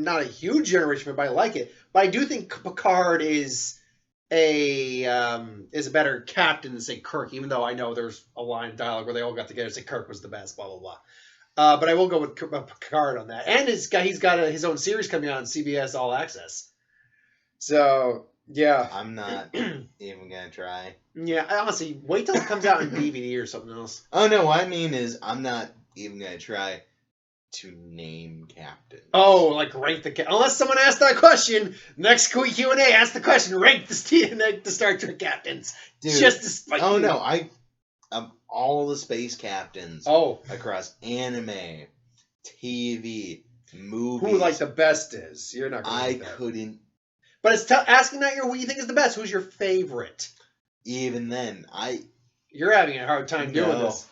not a huge generation fan, but I like it. But I do think Picard is a better captain than say Kirk, even though I know there's a line of dialogue where they all got together and say Kirk was the best, blah blah blah. But I will go with Picard on that. And he's got his own series coming out on CBS All Access. So yeah, I'm not even gonna try. Yeah, honestly, wait till it comes out in DVD or something else. Oh no, what I mean is I'm not even gonna try to name captains. Oh, like rank unless someone asked that question. Next Q&A, ask the question. Rank the Star Trek captains. Dude, just to spite you. No, all the space captains. Oh, across anime, TV, movies. Who like the best is? You're not. I couldn't. But it's asking that who you think is the best. Who's your favorite? Even then, You're having a hard time doing this.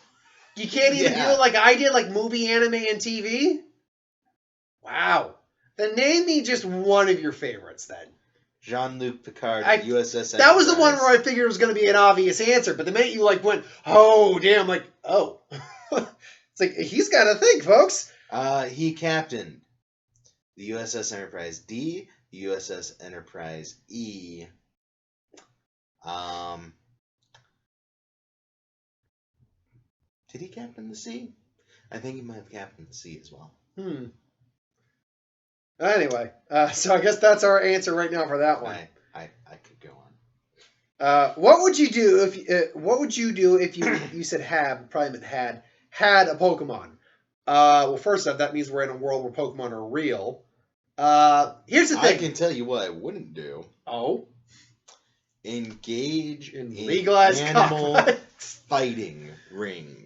You can't even do it like I did, like movie, anime, and TV? Wow. Then name me just one of your favorites, then. Jean-Luc Picard, USS Enterprise. That was the one where I figured it was going to be an obvious answer, but the minute you went, oh, damn, oh. It's like, he's got to think, folks. He captained the USS Enterprise D, the USS Enterprise E. Did he captain the sea? I think he might have captained the sea as well. Anyway, so I guess that's our answer right now for that one. I could go on. What would you do if you said probably meant had a Pokemon? Well, first off, that means we're in a world where Pokemon are real. Here's the thing. I can tell you what I wouldn't do. Oh? Engage in legalized animal fighting rings.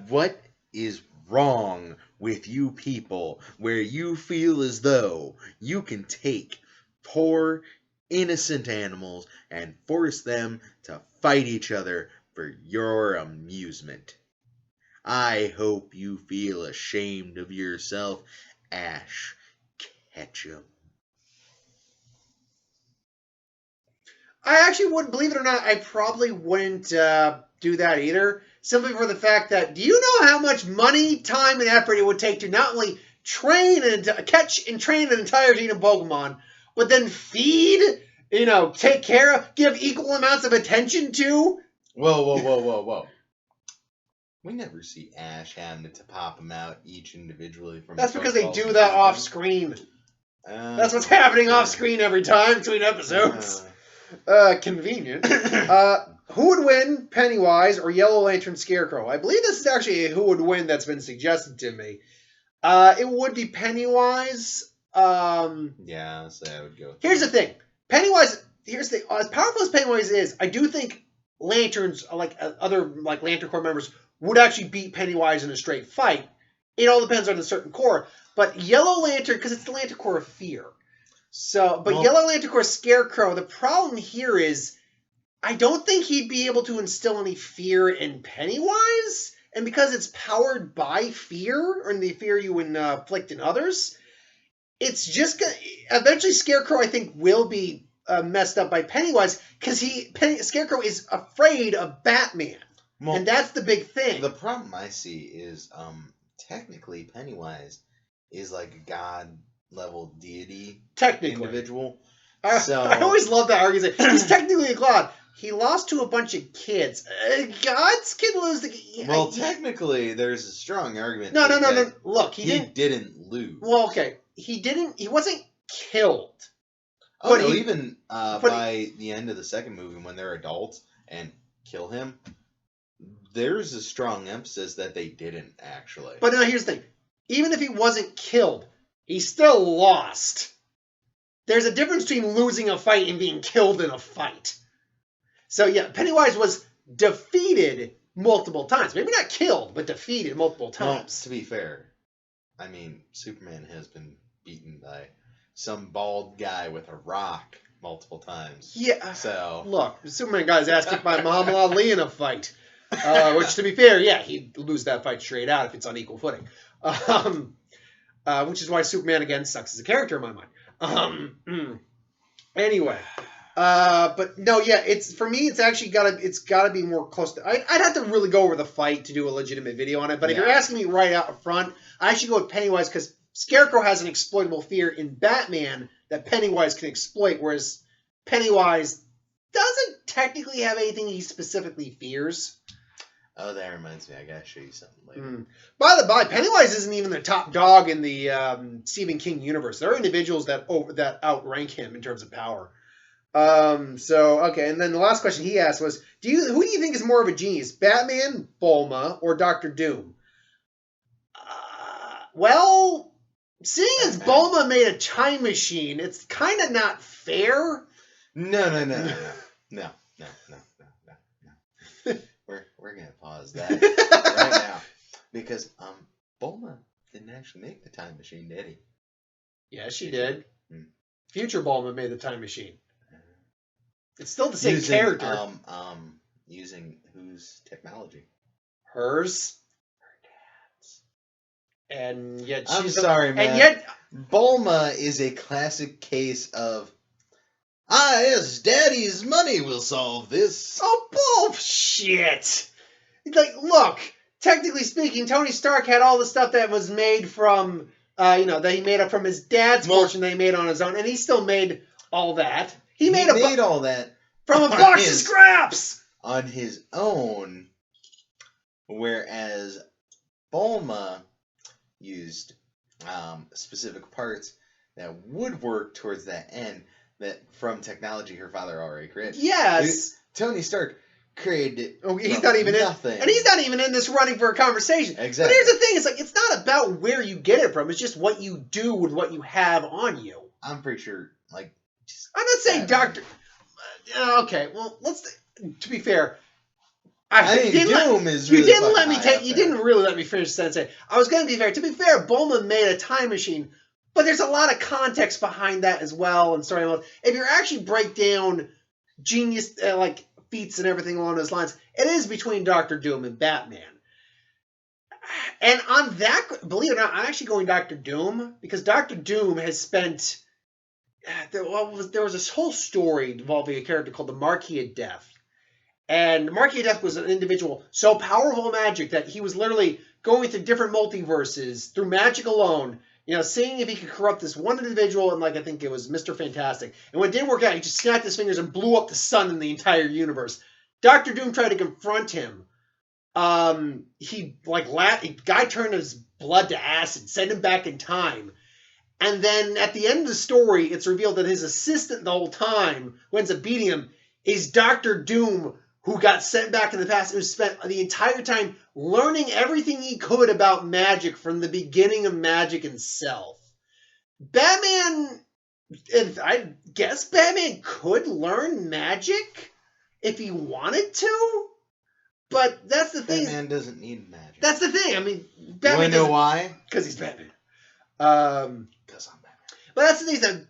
What is wrong with you people where you feel as though you can take poor, innocent animals and force them to fight each other for your amusement? I hope you feel ashamed of yourself, Ash, catch 'em. I actually would, believe it or not, I probably wouldn't do that either. Simply for the fact that, do you know how much money, time, and effort it would take to not only train and catch and train an entire team of Pokemon, but then feed, take care of, give equal amounts of attention to? Whoa. We never see Ash having to pop them out each individually from. That's because they do that off screen. That's what's happening off screen every time between episodes. Convenient. Who would win, Pennywise or Yellow Lantern Scarecrow? I believe this is actually a who would win that's been suggested to me. It would be Pennywise. Yeah, so I would go. Here's the thing. Pennywise. Here's the thing. As powerful as Pennywise is, I do think Lanterns, like other Lantern Corps members, would actually beat Pennywise in a straight fight. It all depends on a certain core. But Yellow Lantern, because it's the Lantern Corps of Fear. Yellow Lantern Corps Scarecrow, the problem here is I don't think he'd be able to instill any fear in Pennywise. And because it's powered by fear, or the fear you inflict in others, it's just going to... Eventually, Scarecrow, I think, will be messed up by Pennywise, because Scarecrow is afraid of Batman. Well, and that's the big thing. The problem I see is, technically, Pennywise is like a god-level deity individual. I always love that argument. He's technically a god. He lost to a bunch of kids. Gods can lose the... Well, technically, there's a strong argument. No. Look, he didn't lose. Well, okay. He wasn't killed. Oh, no, even by the end of the second movie, when they're adults and kill him, there's a strong emphasis that they didn't, actually. But no, here's the thing. Even if he wasn't killed, he still lost. There's a difference between losing a fight and being killed in a fight. So, yeah, Pennywise was defeated multiple times. Maybe not killed, but defeated multiple times. Well, to be fair, I mean, Superman has been beaten by some bald guy with a rock multiple times. Yeah. So look, Superman got his ass kicked by Muhammad Ali in a fight. Which, to be fair, yeah, he'd lose that fight straight out if it's on equal footing. Which is why Superman, again, sucks as a character in my mind. Anyway. But no, yeah, for me, it's actually gotta be more close to... I'd have to really go over the fight to do a legitimate video on it, but if you're asking me right out front, I actually go with Pennywise, because Scarecrow has an exploitable fear in Batman that Pennywise can exploit, whereas Pennywise doesn't technically have anything he specifically fears. Oh, that reminds me. I gotta show you something later. By the by, Pennywise isn't even the top dog in the Stephen King universe. There are individuals that outrank him in terms of power. Okay, and then the last question he asked was, who do you think is more of a genius, Batman, Bulma, or Dr. Doom? Well, seeing as Bulma made a time machine, it's kind of not fair. No. We're gonna pause that right now, because Bulma didn't actually make the time machine, did he? Yeah, she did. Future Bulma made the time machine. It's still the same character. Using whose technology? Hers. Her dad's. And yet she's... I'm sorry, man. And yet... Bulma is a classic case of, yes, Daddy's money will solve this. Oh, bullshit! Like, look, technically speaking, Tony Stark had all the stuff that was made from, that he made up from his dad's fortune that he made on his own, and he still made all that. He made all that from a box of scraps on his own, whereas Bulma used specific parts that would work towards that end, that from technology her father already created. Yes, Tony Stark created it. Oh, he's not even nothing. And he's not even in this running for a conversation. Exactly. But here's the thing: it's not about where you get it from. It's just what you do with what you have on you. I'm pretty sure, I'm not saying Doctor. Okay, well, to be fair, Doom is really... You didn't really let me finish the sentence. I was going to be fair. To be fair, Bulma made a time machine, but there's a lot of context behind that as well, and story mode. If you actually break down genius, feats and everything along those lines, it is between Dr. Doom and Batman. And on that, believe it or not, I'm actually going Doctor Doom because Doctor Doom has spent. There was this whole story involving a character called the Marquis of Death. And the Marquis of Death was an individual so powerful in magic that he was literally going through different multiverses through magic alone, seeing if he could corrupt this one individual, and I think it was Mr. Fantastic. And when it didn't work out, he just snapped his fingers and blew up the sun in the entire universe. Doctor Doom tried to confront him. Guy turned his blood to acid, sent him back in time. And then at the end of the story, it's revealed that his assistant the whole time, who ends up beating him, is Doctor Doom, who got sent back in the past, who spent the entire time learning everything he could about magic from the beginning of magic himself. Batman, I guess Batman could learn magic if he wanted to, but that's the thing. Batman doesn't need magic. That's the thing. I mean, Batman. You want to know why? Because he's Batman. Because I'm Batman. But that's the thing that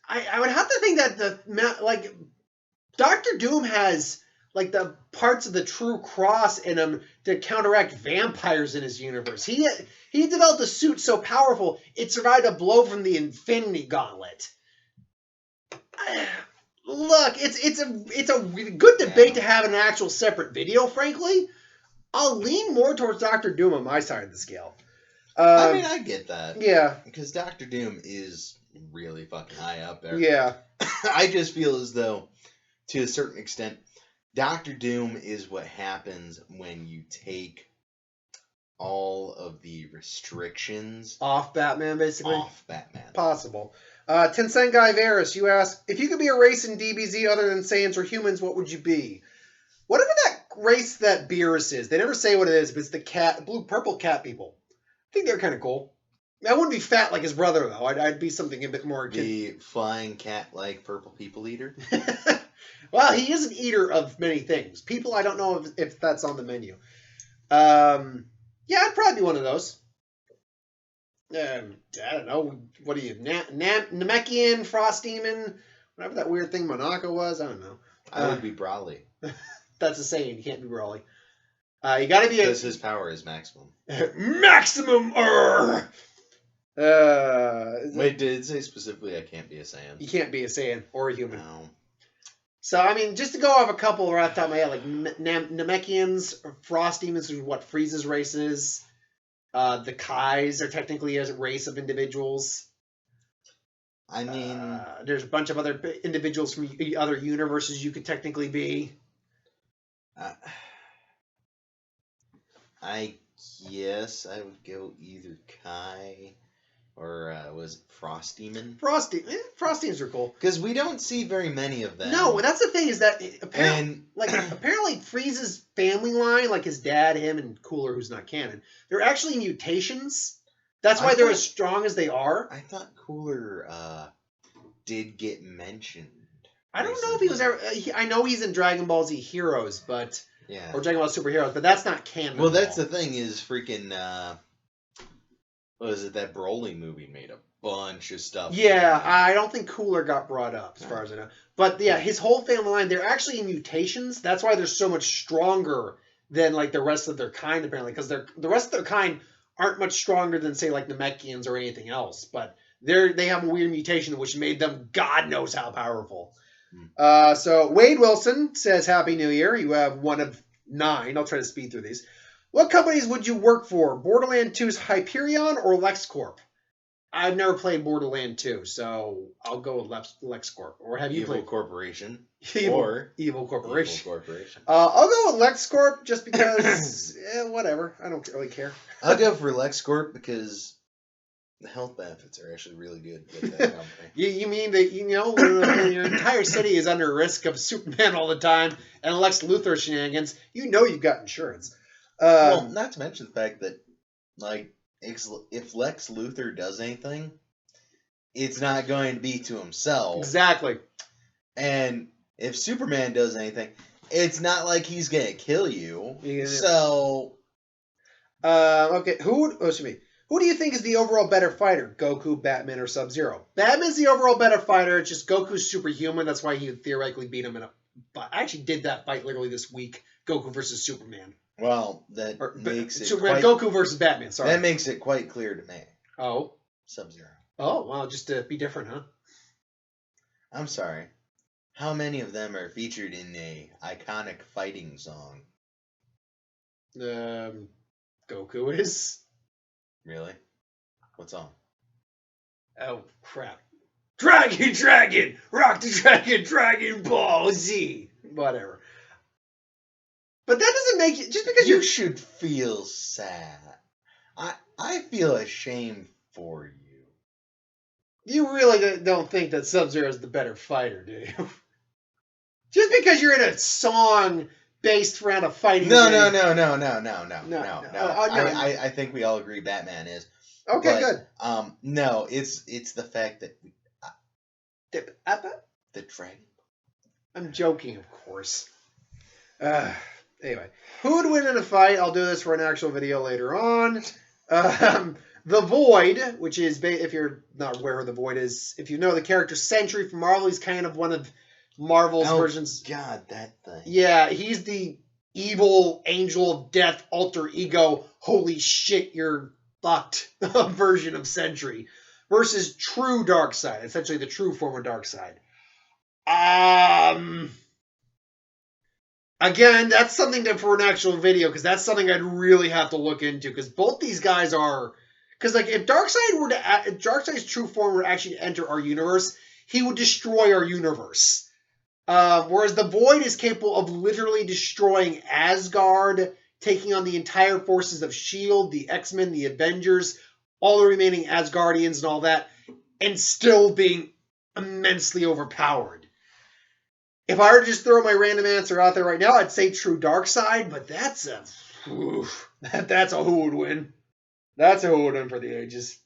I would have to think that Doctor Doom has the parts of the true cross in him to counteract vampires in his universe. He developed a suit so powerful it survived a blow from the Infinity Gauntlet. Look, it's a good debate to have an actual separate video. Frankly, I'll lean more towards Doctor Doom on my side of the scale. I mean, I get that. Yeah, because Doctor Doom is really fucking high up there. Yeah, I just feel as though, to a certain extent, Doctor Doom is what happens when you take all of the restrictions off Batman, basically. Off Batman. Possible. Tencent Guy Varus, you ask, if you could be a race in DBZ other than Saiyans or humans, what would you be? Whatever that race that Beerus is. They never say what it is, but it's the purple cat people. I think they're kind of cool. I wouldn't be fat like his brother, though. I'd be something a bit more... The flying cat-like purple people eater? Well, he is an eater of many things. People, I don't know if that's on the menu. Yeah, I'd probably be one of those. I don't know. What are you? Namekian, Frost Demon, whatever that weird thing Monaco was. I don't know. I would be Brawley. That's a saying. You can't be Brawley. You got to be because his power is maximum. Maximum! Wait, did it say specifically I can't be a Saiyan? You can't be a Saiyan or a human. No. So, I mean, just to go off a couple right off the top of my head, like Namekians, Frost Demons, is what Frieza's race is. The Kais are technically a race of individuals. I mean... there's a bunch of other individuals from other universes you could technically be. I guess I would go either Kai or was it Frost Demon? Frost Demons are cool. Because we don't see very many of them. No, that's the thing is that apparently Frieza's family line, like his dad, him, and Cooler, who's not canon, they're actually mutations. That's why they're as strong as they are. I thought Cooler did get mentioned. I don't know if he was ever... I know he's in Dragon Ball Z Heroes, but... Yeah. Or Dragon Ball Superheroes, but that's not canon. Well, that's the thing is freaking... what was it? That Broly movie made a bunch of stuff. Yeah, I don't think Cooler got brought up, as far as I know. But yeah, his whole family line, they're actually mutations. That's why they're so much stronger than the rest of their kind, apparently. Because the rest of their kind aren't much stronger than, say, Namekians or anything else. But they have a weird mutation which made them God knows how powerful. So Wade Wilson says, Happy New Year. You have one of 9. I'll try to speed through these. What companies would you work for? Borderlands 2's Hyperion or LexCorp? I've never played Borderlands 2, so I'll go with LexCorp. Or have you played Corporation? Evil Corporation. Evil Corporation. I'll go with LexCorp just because, whatever. I don't really care. I'll go for LexCorp because the health benefits are actually really good with that company. You mean that, when your entire city is under risk of Superman all the time and Lex Luthor shenanigans, you've got insurance. Well, not to mention the fact that, if Lex Luthor does anything, it's not going to be to himself. Exactly. And if Superman does anything, it's not like he's going to kill you. Yeah. So... okay, who do you think is the overall better fighter? Goku, Batman, or Sub-Zero? Batman's the overall better fighter. It's just Goku's superhuman. That's why he would theoretically beat him I actually did that fight literally this week. Goku versus Superman. Well, that makes it quite... Goku versus Batman, sorry. That makes it quite clear to me. Oh? Sub-Zero. Oh, well, just to be different, huh? I'm sorry. How many of them are featured in a iconic fighting song? Goku is. Really? What song? Oh, crap. Dragon! Rock the Dragon, Dragon Ball Z! Whatever. But that doesn't make it... Just because you should feel sad. I feel ashamed for you. You really don't think that Sub-Zero is the better fighter, do you? Just because you're in a song based around a fighting game. No. I think we all agree Batman is. Okay, good. No, it's the fact that the dragon. I'm joking, of course. Anyway, who would win in a fight? I'll do this for an actual video later on. The Void, which is, if you're not aware who the Void is, if you know the character Sentry from Marvel, he's kind of one of Marvel's versions. God, that thing. Yeah, he's the evil angel of death alter ego. Holy shit, you're fucked version of Sentry versus true Darkseid, essentially the true form of Darkseid. Again, that's something for an actual video, because that's something I'd really have to look into, because both these guys are... Because, like, if Darkseid's true form were to actually enter our universe, he would destroy our universe. Whereas the Void is capable of literally destroying Asgard, taking on the entire forces of S.H.I.E.L.D., the X-Men, the Avengers, all the remaining Asgardians and all that, and still being immensely overpowered. If I were to just throw my random answer out there right now, I'd say true Darkseid, but that's a who would win. That's a who would win for the ages.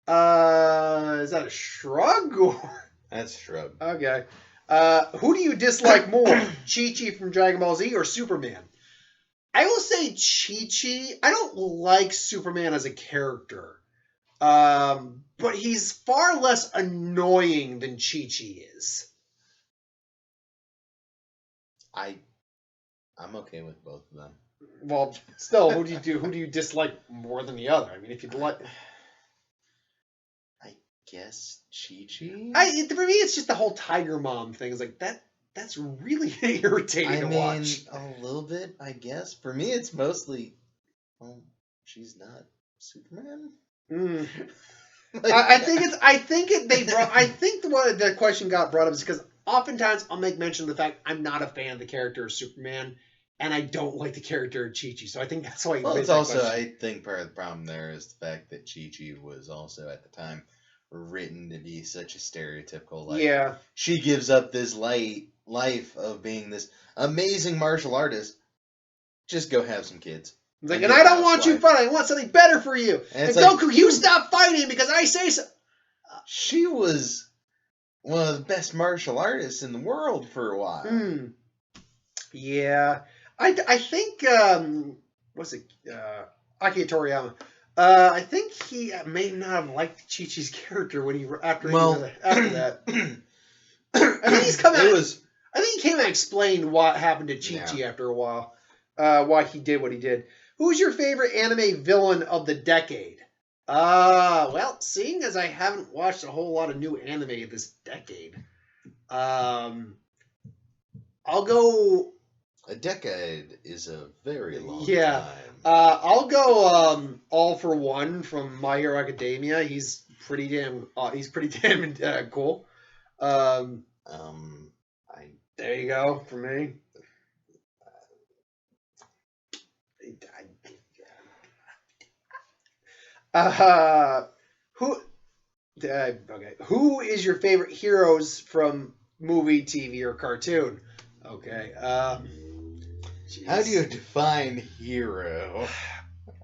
Is that a shrug or? That's a shrug. Okay. Who do you dislike more, Chichi from Dragon Ball Z or Superman? I will say Chichi. I don't like Superman as a character, but he's far less annoying than Chichi is. I'm okay with both of them. Well, still, who do you dislike more than the other? I mean, if you'd like, I guess Chichi. For me, it's just the whole Tiger Mom thing. It's like that. That's really irritating to watch. A little bit, I guess. For me, it's mostly, well, she's not Superman. I think the question got brought up is because oftentimes I'll make mention of the fact I'm not a fan of the character of Superman, and I don't like the character of Chichi. So I think that's why. Well, it's also I think part of the problem there is the fact that Chichi was also at the time written to be such a stereotypical. Yeah. She gives up this life of being this amazing martial artist. Just go have some kids. It's like, and I don't want you fighting. I want something better for you. And Goku, you stop fighting because I say so. She was one of the best martial artists in the world for a while. Yeah. I think, Akira Toriyama. I think he may not have liked Chi-Chi's character after that. I think he's come out. I think he came out and explained what happened to Chi-Chi after a while. Why he did what he did. Who's your favorite anime villain of the decade? Well, seeing as I haven't watched a whole lot of new anime this decade, I'll go. A decade is a very long time. I'll go All For One from My Hero Academia. He's pretty damn cool. There you go for me. Who is your favorite heroes from movie, TV, or cartoon? Okay. How do you define hero?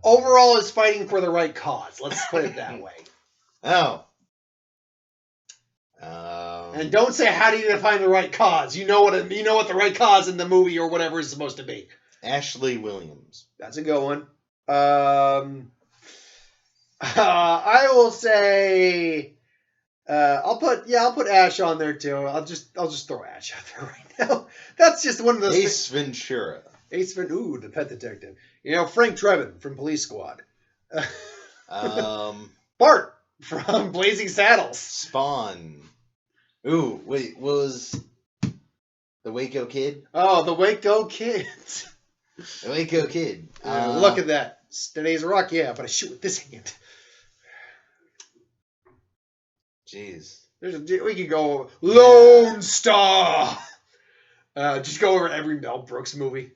Overall, is fighting for the right cause. Let's put it that way. Oh. And don't say how do you define the right cause. You know what the right cause in the movie or whatever is supposed to be. Ashley Williams. That's a good one. I will say I'll put Ash on there too. I'll just throw Ash out there right now. That's just one of those Ace Ventura. Ace Ventura, the pet detective. Frank Drebin from Police Squad. Bart from Blazing Saddles. Spawn. Ooh, wait, what was the Waco Kid? Oh, the Waco Kid. The Waco Kid. Look at that. Today's a rock, yeah, but I shoot with this hand. Jeez. We could go Lone Star. Just go over every Mel Brooks movie.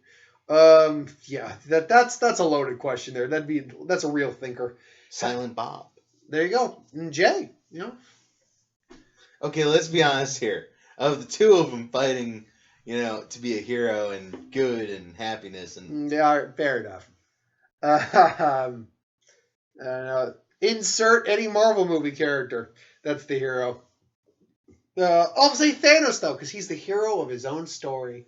Yeah, that's a loaded question there. That's a real thinker. Silent Bob. There you go. And Jay, Okay, let's be honest here. Of the two of them fighting, to be a hero and good and happiness and yeah, fair enough. Insert any Marvel movie character. That's the hero. I'll say Thanos though, because he's the hero of his own story.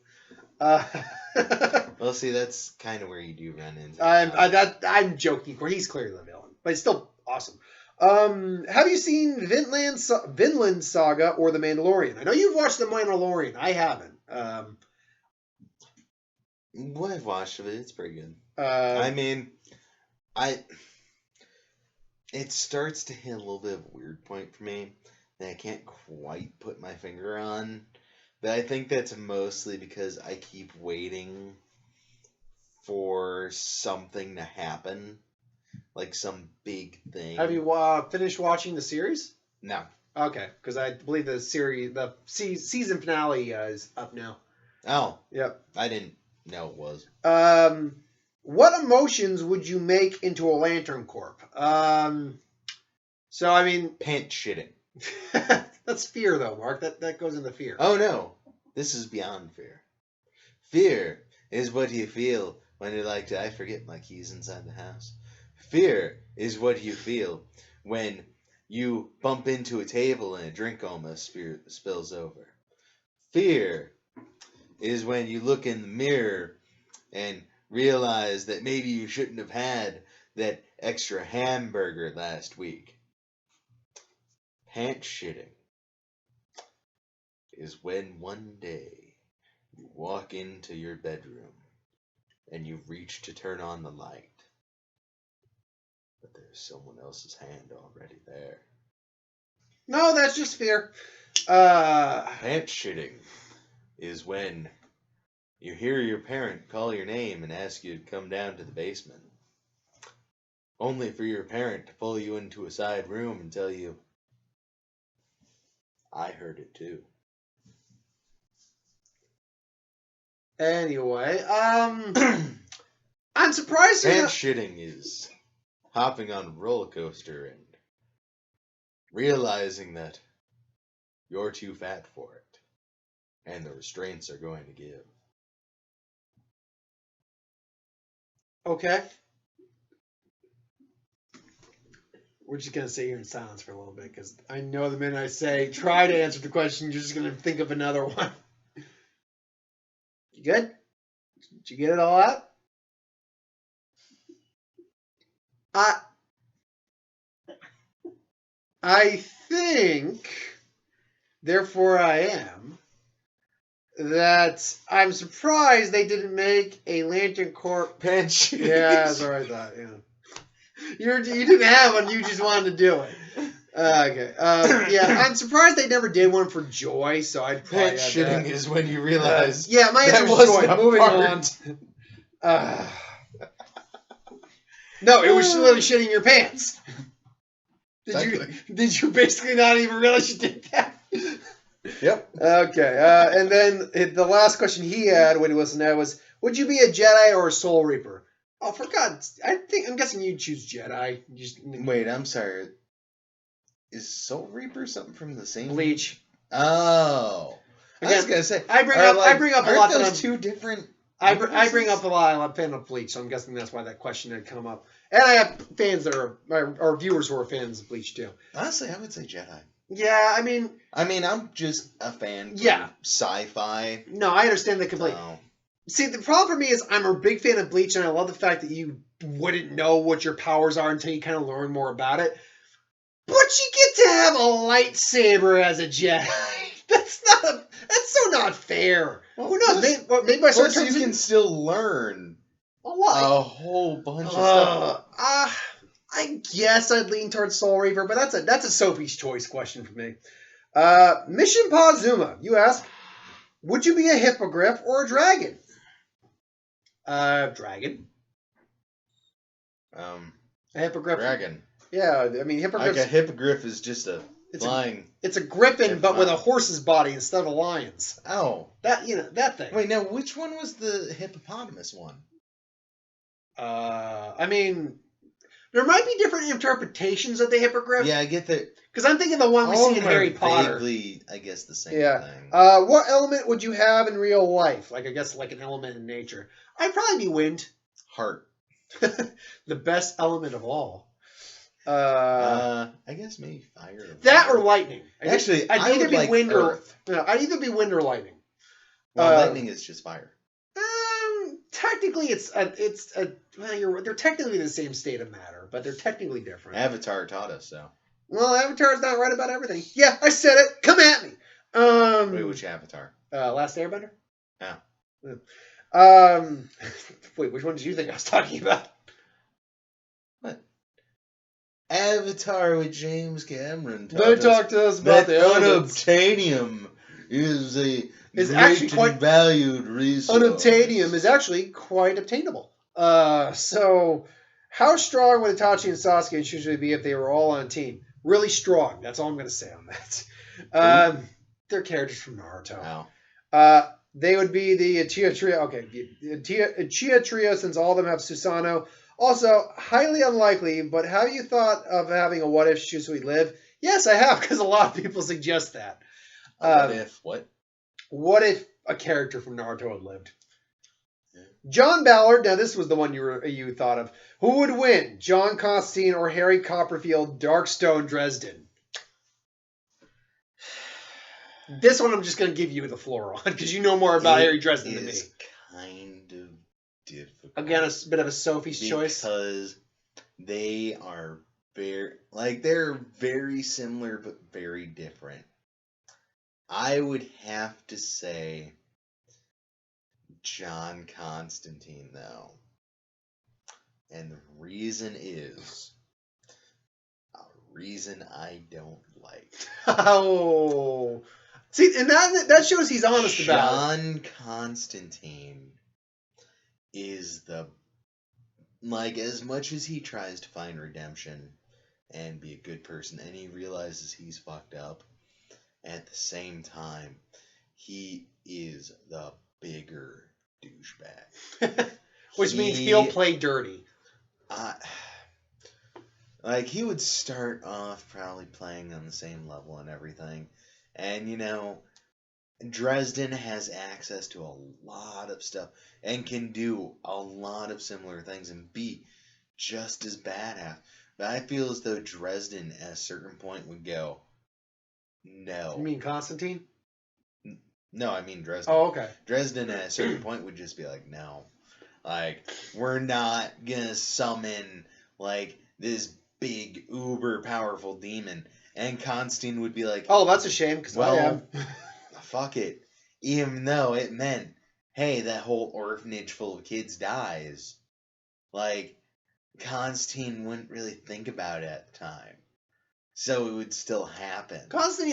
Well, see, that's kind of where you do run into. I'm joking. He's clearly the villain, but it's still awesome. Have you seen Vinland Saga or The Mandalorian? I know you've watched The Mandalorian. I haven't. Well, I've watched it. It's pretty good. It starts to hit a little bit of a weird point for me that I can't quite put my finger on. But I think that's mostly because I keep waiting for something to happen. Like some big thing. Have you finished watching the series? No. Okay, because I believe the season finale is up now. Oh. Yep. I didn't know it was. What emotions would you make into a Lantern Corp? Pants shitting. That's fear, though, Mark. That goes into fear. Oh, no. This is beyond fear. Fear is what you feel when you're like, I forget my keys inside the house. Fear is what you feel when you bump into a table and a drink almost spills over. Fear is when you look in the mirror and realize that maybe you shouldn't have had that extra hamburger last week. Pants shitting is when one day you walk into your bedroom and you reach to turn on the light, but there's someone else's hand already there. No, that's just fear. Pants shitting is when you hear your parent call your name and ask you to come down to the basement, only for your parent to pull you into a side room and tell you, I heard it too. Anyway, I'm surprised. Pants shitting is hopping on a roller coaster and realizing that you're too fat for it, and the restraints are going to give. Okay. We're just going to sit here in silence for a little bit, because I know the minute I say, try to answer the question, you're just going to think of another one. You good? Did you get it all out? I think, therefore I am, that I'm surprised they didn't make a Lantern Corp. Pants shitting. Yeah, that's what I thought, yeah. You didn't have one, you just wanted to do it. Okay. Yeah, I'm surprised they never did one for Joy, so I'd probably Pants shitting is when you realize yeah, my answer was Joy. Moving on. No, it was literally shitting your pants. Did you basically not even realize you did that? Yep. Okay. And then the last question he had when he listened to that was, would you be a Jedi or a Soul Reaper? Oh, for God's... I'm guessing you'd choose Jedi. Wait, I'm sorry. Is Soul Reaper something from the same... Bleach. Oh. I was going to say... I bring up a lot... those two different... I bring up a lot. I'm a fan of Bleach, so I'm guessing that's why that question had come up. And I have fans that are viewers who are fans of Bleach, too. Honestly, I would say Jedi. Yeah, I mean, I'm just a fan of sci-fi. No, I understand that completely. See, the problem for me is I'm a big fan of Bleach, and I love the fact that you wouldn't know what your powers are until you kind of learn more about it. But you get to have a lightsaber as a Jedi. That's so not fair. Well, Who knows? Maybe my plus sword you can still learn a lot. a whole bunch of stuff. I guess I'd lean towards Soul Reaver, but that's a Sophie's Choice question for me. Mission Pazuma, you ask, would you be a hippogriff or a dragon? Dragon. A hippogriff. Dragon. Yeah, I mean hippogriffs. Like a hippogriff is just a flying. It's a griffin, but with a horse's body instead of a lion's. Oh, that thing. Wait, now which one was the hippopotamus one? I mean, there might be different interpretations of the hippogriff. Yeah, I get that. Because I'm thinking the one we see in Harry Potter. Vaguely, I guess the same thing. What element would you have in real life? Like, I guess like an element in nature. I'd probably be wind. Heart. The best element of all. I guess maybe fire. That or lightning. Actually, I'd either be like wind Earth. I'd either be wind or lightning. Well, lightning is just fire. Technically, they're technically the same state of matter, but they're technically different. Avatar taught us so. Well, Avatar's not right about everything. Yeah, I said it. Come at me. Wait, which Avatar? Last Airbender. Yeah. Wait, which one did you think I was talking about? What? Avatar with Cameron. They talked to us about the unobtainium is actually quite valued resource. Unobtainium is actually quite obtainable. So how strong would Itachi and Sasuke and Chichi be if they were all on a team? Really strong. That's all I'm going to say on that. They're characters from Naruto. Wow. They would be the Uchiha Trio. Okay, Uchiha Trio, since all of them have Susanoo. Also, highly unlikely, but have you thought of having a what if Shisui live? Yes, I have, because a lot of people suggest that. What if what? What if a character from Naruto had lived? John Ballard, now this was the one you thought of. Who would win, John Constantine or Harry Copperfield, Darkstone Dresden? This one I'm just going to give you the floor on, because you know more about Harry Dresden than me. It's kind of difficult. Again, a bit of a Sophie's choice. Because they are they're very similar but very different. I would have to say John Constantine, though. And the reason is a reason I don't like. Oh. See, and that shows he's honest about it. John Constantine is as much as he tries to find redemption and be a good person, and he realizes he's fucked up, at the same time, he is the bigger douchebag. Which means he'll play dirty. He would start off probably playing on the same level and everything. And, Dresden has access to a lot of stuff and can do a lot of similar things and be just as badass. But I feel as though Dresden at a certain point would go, no. You mean Constantine? No, I mean Dresden. Oh, okay. Dresden at a certain point would just be like, no. We're not gonna summon, this big, uber powerful demon. And Constantine would be like, oh, that's a shame, because I am. Fuck it. Even though it meant, hey, that whole orphanage full of kids dies. Constantine wouldn't really think about it at the time. So it would still happen. Constantine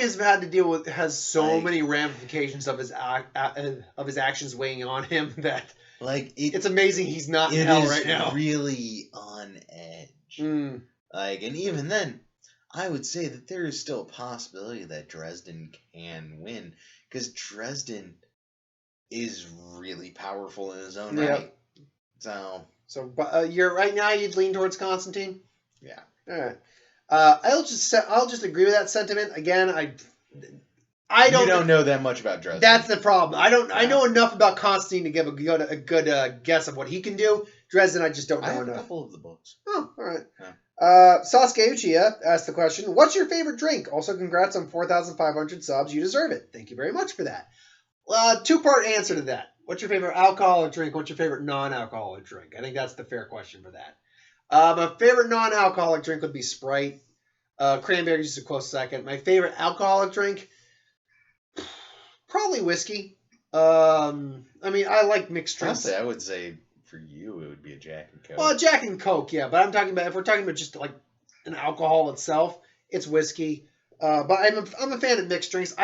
has so many ramifications of his actions weighing on him that it's amazing he's not in hell right now. It is really on edge. And even then, I would say that there is still a possibility that Dresden can win, because Dresden is really powerful in his own right. So you're right now. You'd lean towards Constantine. Yeah. All right. I'll just agree with that sentiment. Again, I don't. You don't know that much about Dresden. That's the problem. I don't. Yeah. I know enough about Constantine to give a good guess of what he can do. Dresden, I just don't know enough. A couple of the books. Oh, all right. Yeah. Sasuke Uchiha asked the question, what's your favorite drink? Also, congrats on 4,500 subs. You deserve it. Thank you very much for that. Two-part answer to that. What's your favorite alcoholic drink? What's your favorite non-alcoholic drink? I think that's the fair question for that. My favorite non-alcoholic drink would be Sprite. Cranberry juice is a close second. My favorite alcoholic drink? Probably whiskey. I mean, I like mixed drinks. Honestly, I would say for you it would be a Jack and Coke. Well, Jack and Coke, yeah. But I'm talking about if we're talking about just like an alcohol itself, it's whiskey. But I'm a fan of mixed drinks.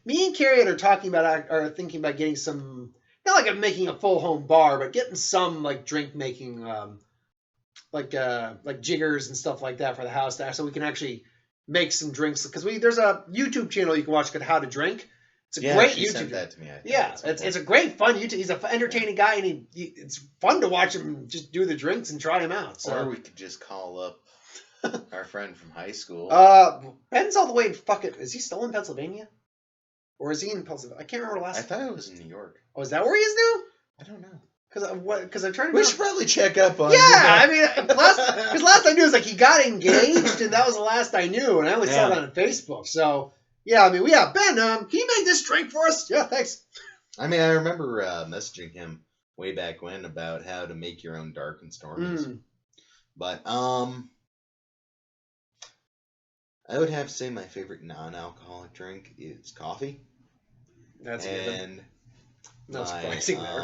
Me and Carrie are talking about are thinking about getting some, not like I'm making a full home bar, but getting some like drink making like jiggers and stuff like that for the house there, so we can actually make some drinks. Because there's a YouTube channel you can watch called How to Drink. It's a great she YouTube. sent that to me. It's a great fun YouTube. He's an entertaining guy, and it's fun to watch him just do the drinks and try them out. So. Or we could just call up our friend from high school. Ben's all the way in fucking. Is he still in Pennsylvania? Or is he in Pennsylvania? I can't remember last. I thought it was in New York. Oh, is that where he is now? I don't know. Because I'm trying to. We should probably check up on. Yeah, I mean, last I knew was like he got engaged, and that was the last I knew, and I only saw it on Facebook. So yeah, I mean, Ben, can you make this drink for us? Yeah, thanks. I mean, I remember messaging him way back when about how to make your own dark and stormies. But I would have to say my favorite non-alcoholic drink is coffee. That's and not surprising there.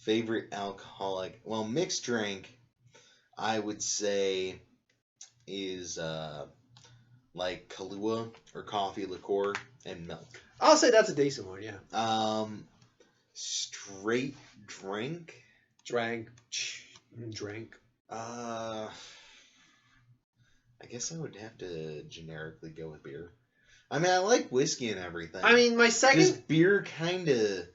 Favorite alcoholic, mixed drink, I would say is like Kahlua or coffee liqueur and milk. I'll say that's a decent one, yeah. Straight drink. Drink. I guess I would have to generically go with beer. I mean, I like whiskey and everything. I mean, my second... Just beer kind of...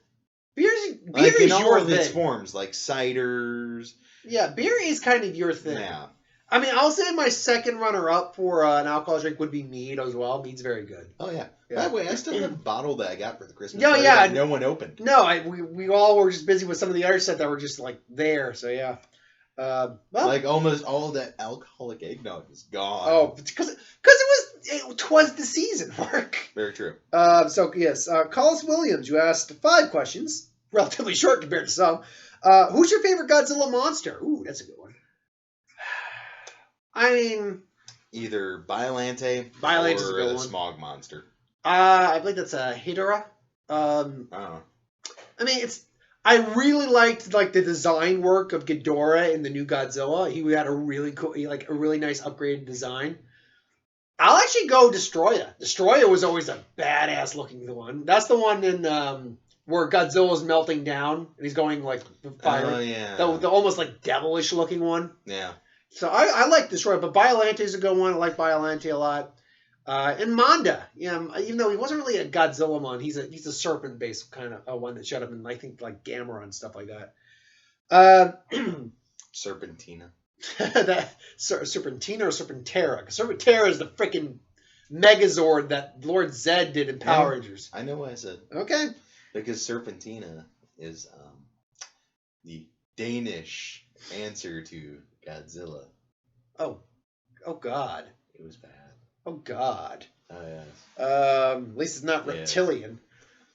Beer like is in all your of thing. its forms, like ciders. Yeah, beer is kind of your thing. Yeah. I mean, I'll say my second runner-up for an alcohol drink would be mead as well. Mead's very good. Oh, yeah. By the way, I still have a bottle that I got for the Christmas party that no one opened. No, we all were just busy with some of the other stuff that were just, like, there. So, yeah. Like, almost all that alcoholic eggnog is gone. Oh, because it was the season, Mark. Very true. So, yes. Collis Williams, you asked 5 questions. Relatively short compared to some. Who's your favorite Godzilla monster? Ooh, that's a good one. I mean... Either Biollante or a smog monster. I believe that's a Hidora. I mean, I really liked the design work of Ghidorah in the new Godzilla. He had a really cool, a really nice upgraded design. I'll actually go Destroya. Destroya was always a badass looking one. That's the one in where Godzilla's melting down and he's going fire. Oh yeah. The almost devilish looking one. Yeah. So I like Destroya, but Biollante is a good one. I like Biollante a lot. And Manda, even though he wasn't really a Godzilla one, he's a serpent based kind of one that showed up in I think Gamera and stuff like that. Serpentina. Serpentina or Serpentera? Because Serpentera is the freaking Megazord that Lord Zed did in Power Rangers. I know what I said. Okay. Because Serpentina is the Danish answer to Godzilla. Oh God. It was bad. Oh God. Oh yes. At least it's not reptilian.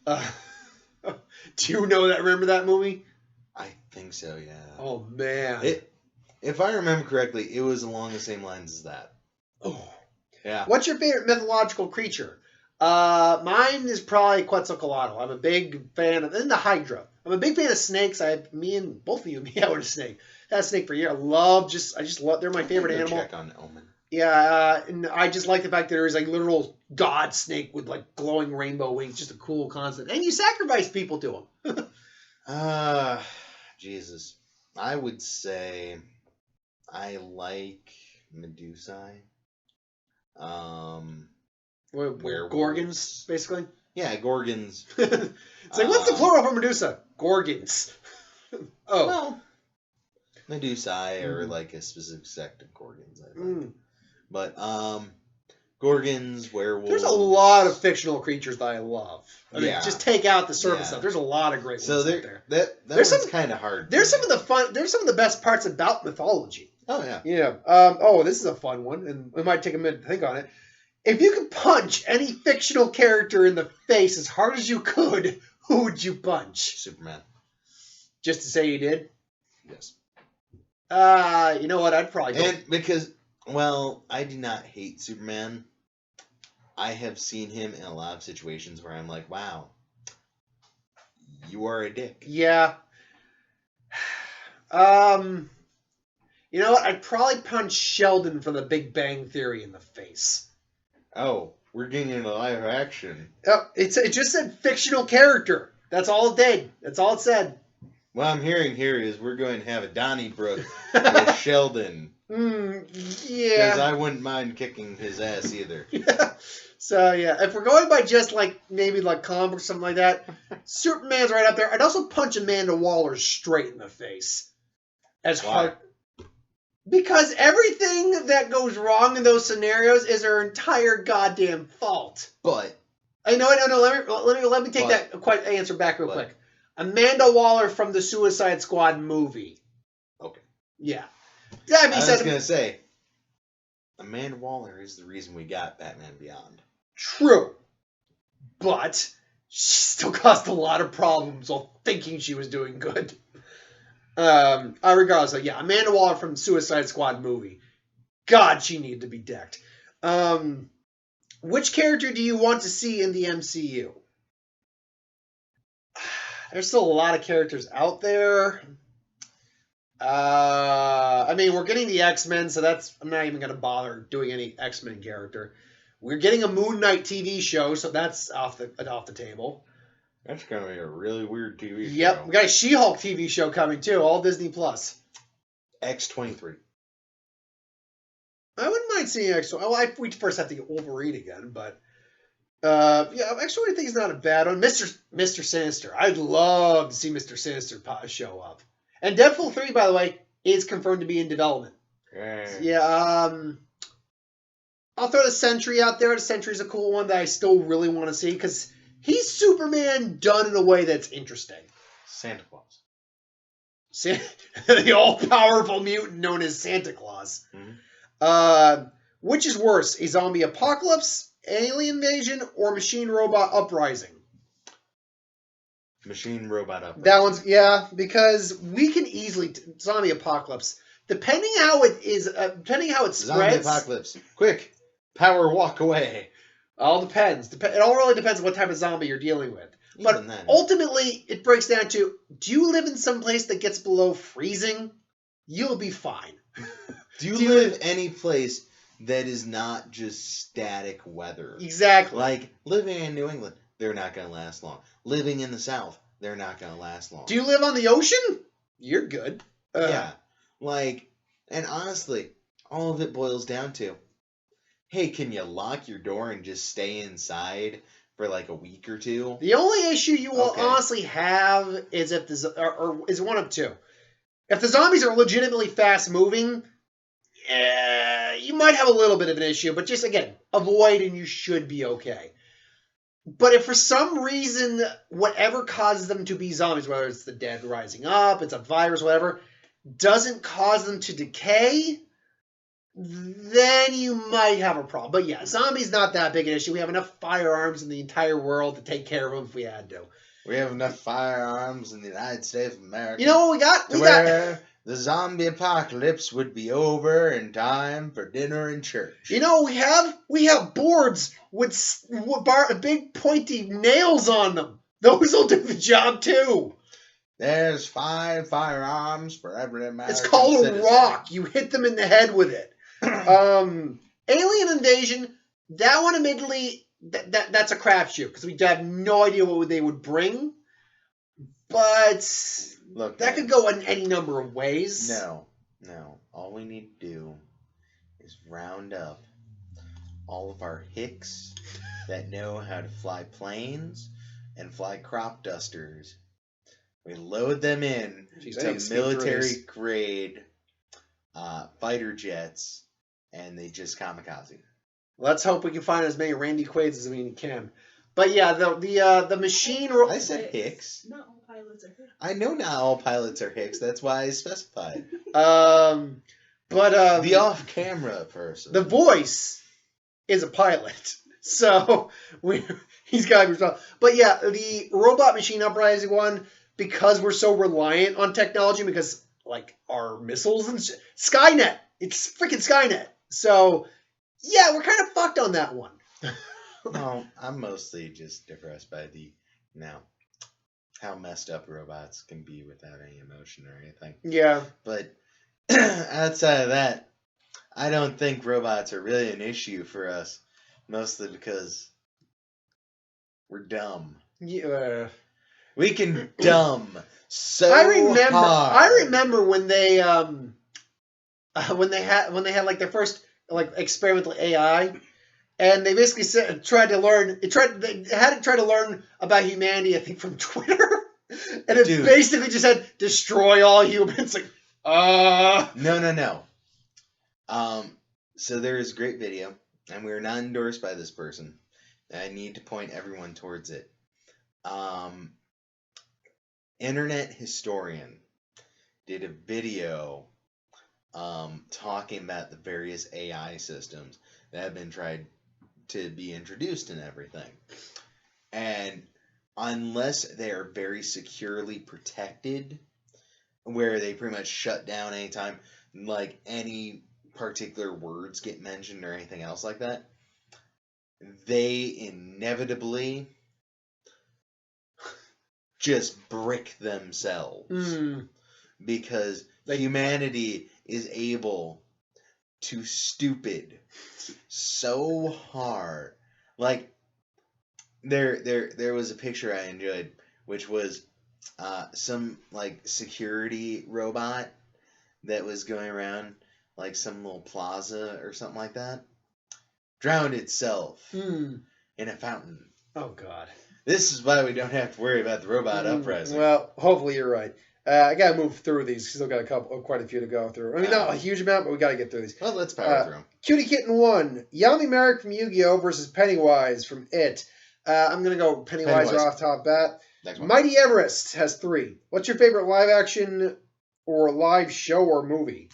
Do you remember that movie? I think so, yeah. Oh man. If I remember correctly, it was along the same lines as that. Oh. Yeah. What's your favorite mythological creature? Mine is probably Quetzalcoatl. I'm a big fan of the Hydra. I'm a big fan of snakes. Both of you, I would a snake. I had a snake for a year. I just love. They're my favorite animal. Check on Omen. Yeah, and I just like the fact that there's literal god snake with glowing rainbow wings. Just a cool concept, and you sacrifice people to them. Jesus, I would say I like Medusae. Gorgons, basically. Yeah, Gorgons. It's what's the plural for Medusa? Gorgons. Oh. Well, Medusae or a specific sect of Gorgons, I think. But Gorgons, werewolves. There's a lot of fictional creatures that I love. I mean, Yeah. just take out the surface stuff. There's a lot of great ones out there. That one's kind of hard. There's some of the best parts about mythology. Oh yeah. Yeah. This is a fun one, and we might take a minute to think on it. If you could punch any fictional character in the face as hard as you could, who would you punch? Superman. Just to say you did? Yes. You know what? I'd probably go. And because, I do not hate Superman. I have seen him in a lot of situations where I'm like, wow, you are a dick. Yeah. You know what? I'd probably punch Sheldon from The Big Bang Theory in the face. Oh, we're getting into live action. Oh, it just said fictional character. That's all it did. That's all it said. What I'm hearing here is we're going to have a Donnybrook with Sheldon. Yeah. Because I wouldn't mind kicking his ass either. So, yeah. If we're going by just, like, maybe, like, comic or something like that, Superman's right up there. I'd also punch Amanda Waller straight in the face. As hard. Because everything that goes wrong in those scenarios is her entire goddamn fault. But I know. Let me take that answer back real quick. Amanda Waller from the Suicide Squad movie. Okay. Yeah. I was gonna say, Amanda Waller is the reason we got Batman Beyond. True, but she still caused a lot of problems while thinking she was doing good. Regardless, yeah, Amanda Waller from Suicide Squad movie. God, she needed to be decked. Which character do you want to see in the MCU? There's still a lot of characters out there. I mean, we're getting the X-Men, so I'm not even going to bother doing any X-Men character. We're getting a Moon Knight TV show, so that's off the table. That's going to be a really weird TV show. Yep, we got a She-Hulk TV show coming too, all Disney Plus. X-23. I wouldn't mind seeing X-23. Well, we first have to get Wolverine again, but yeah, X-23 is not a bad one. Mr. Sinister. I'd love to see Mr. Sinister show up. And Deadpool 3, by the way, is confirmed to be in development. Yeah, I'll throw the Sentry out there. The Sentry's a cool one that I still really want to see because he's Superman done in a way that's interesting. Santa Claus. The all-powerful mutant known as Santa Claus. Mm-hmm. Which is worse, a zombie apocalypse, alien invasion, or machine robot uprising? Machine robot uprising. That one's, yeah, because we can easily, zombie apocalypse, depending how it spreads. Zombie apocalypse. Quick, power walk away. All depends. It all really depends on what type of zombie you're dealing with. Even but then. Ultimately, it breaks down to, do you live in some place that gets below freezing? You'll be fine. Do you live any place that is not just static weather? Exactly. Like, living in New England, they're not going to last long. Living in the South, they're not going to last long. Do you live on the ocean? You're good. Yeah. Like, and honestly, all of it boils down to, hey, can you lock your door and just stay inside for like a week or two? The only issue you will honestly have is if is one of two. If the zombies are legitimately fast moving, you might have a little bit of an issue, but just again, avoid and you should be okay. But if for some reason, whatever causes them to be zombies, whether it's the dead rising up, it's a virus, whatever, doesn't cause them to decay, then you might have a problem. But yeah, zombies not that big an issue. We have enough firearms in the entire world to take care of them if we had to. We have enough firearms in the United States of America. You know what we got? Where the zombie apocalypse would be over in time for dinner and church. You know what we have? We have boards with big pointy nails on them. Those will do the job too. There's 5 firearms for every American It's called citizen. a rock. You hit them in the head with it. Alien Invasion, that one admittedly, that's a crapshoot because we have no idea what they would bring. But look, that could go in any number of ways. No. All we need to do is round up all of our hicks that know how to fly planes and fly crop dusters. We load them in to military-grade fighter jets, and they just kamikaze. Let's hope we can find as many Randy Quaids as we can. But yeah, the machine... I said hicks. Not all pilots are hicks. I know not all pilots are hicks. That's why I specified. The off-camera person. The voice is a pilot. So he's got to be responsible. But yeah, the robot machine uprising one, because we're so reliant on technology, because like our missiles and Skynet, it's freaking Skynet. So yeah, we're kind of fucked on that one. No, I'm mostly just depressed by how messed up robots can be without any emotion or anything. Yeah. But outside of that, I don't think robots are really an issue for us, mostly because we're dumb. Yeah. We can dumb so hard. I remember when they had like their first like experimental AI, and they basically they had to try to learn about humanity, I think, from Twitter, and it basically just said destroy all humans. Like, No. So there is a great video, and we are not endorsed by this person. I need to point everyone towards it. Internet Historian did a video talking about the various AI systems that have been tried to be introduced and everything. And unless they are very securely protected, where they pretty much shut down anytime like any particular words get mentioned or anything else like that, they inevitably just brick themselves. Because humanity is able to stupid so hard. Like there was a picture I enjoyed, which was some like security robot that was going around like some little plaza or something like that, drowned itself in a fountain. Oh God! This is why we don't have to worry about the robot uprising. Well, hopefully you're right. I gotta move through these. Still got quite a few to go through. I mean, not a huge amount, but we gotta get through these. Well, let's power through them. Cutie Kitten 1, Yami Merrick from Yu-Gi-Oh! Versus Pennywise from It. I'm gonna go Pennywise right off top bat. Next one. Mighty Everest has 3. What's your favorite live action or live show or movie?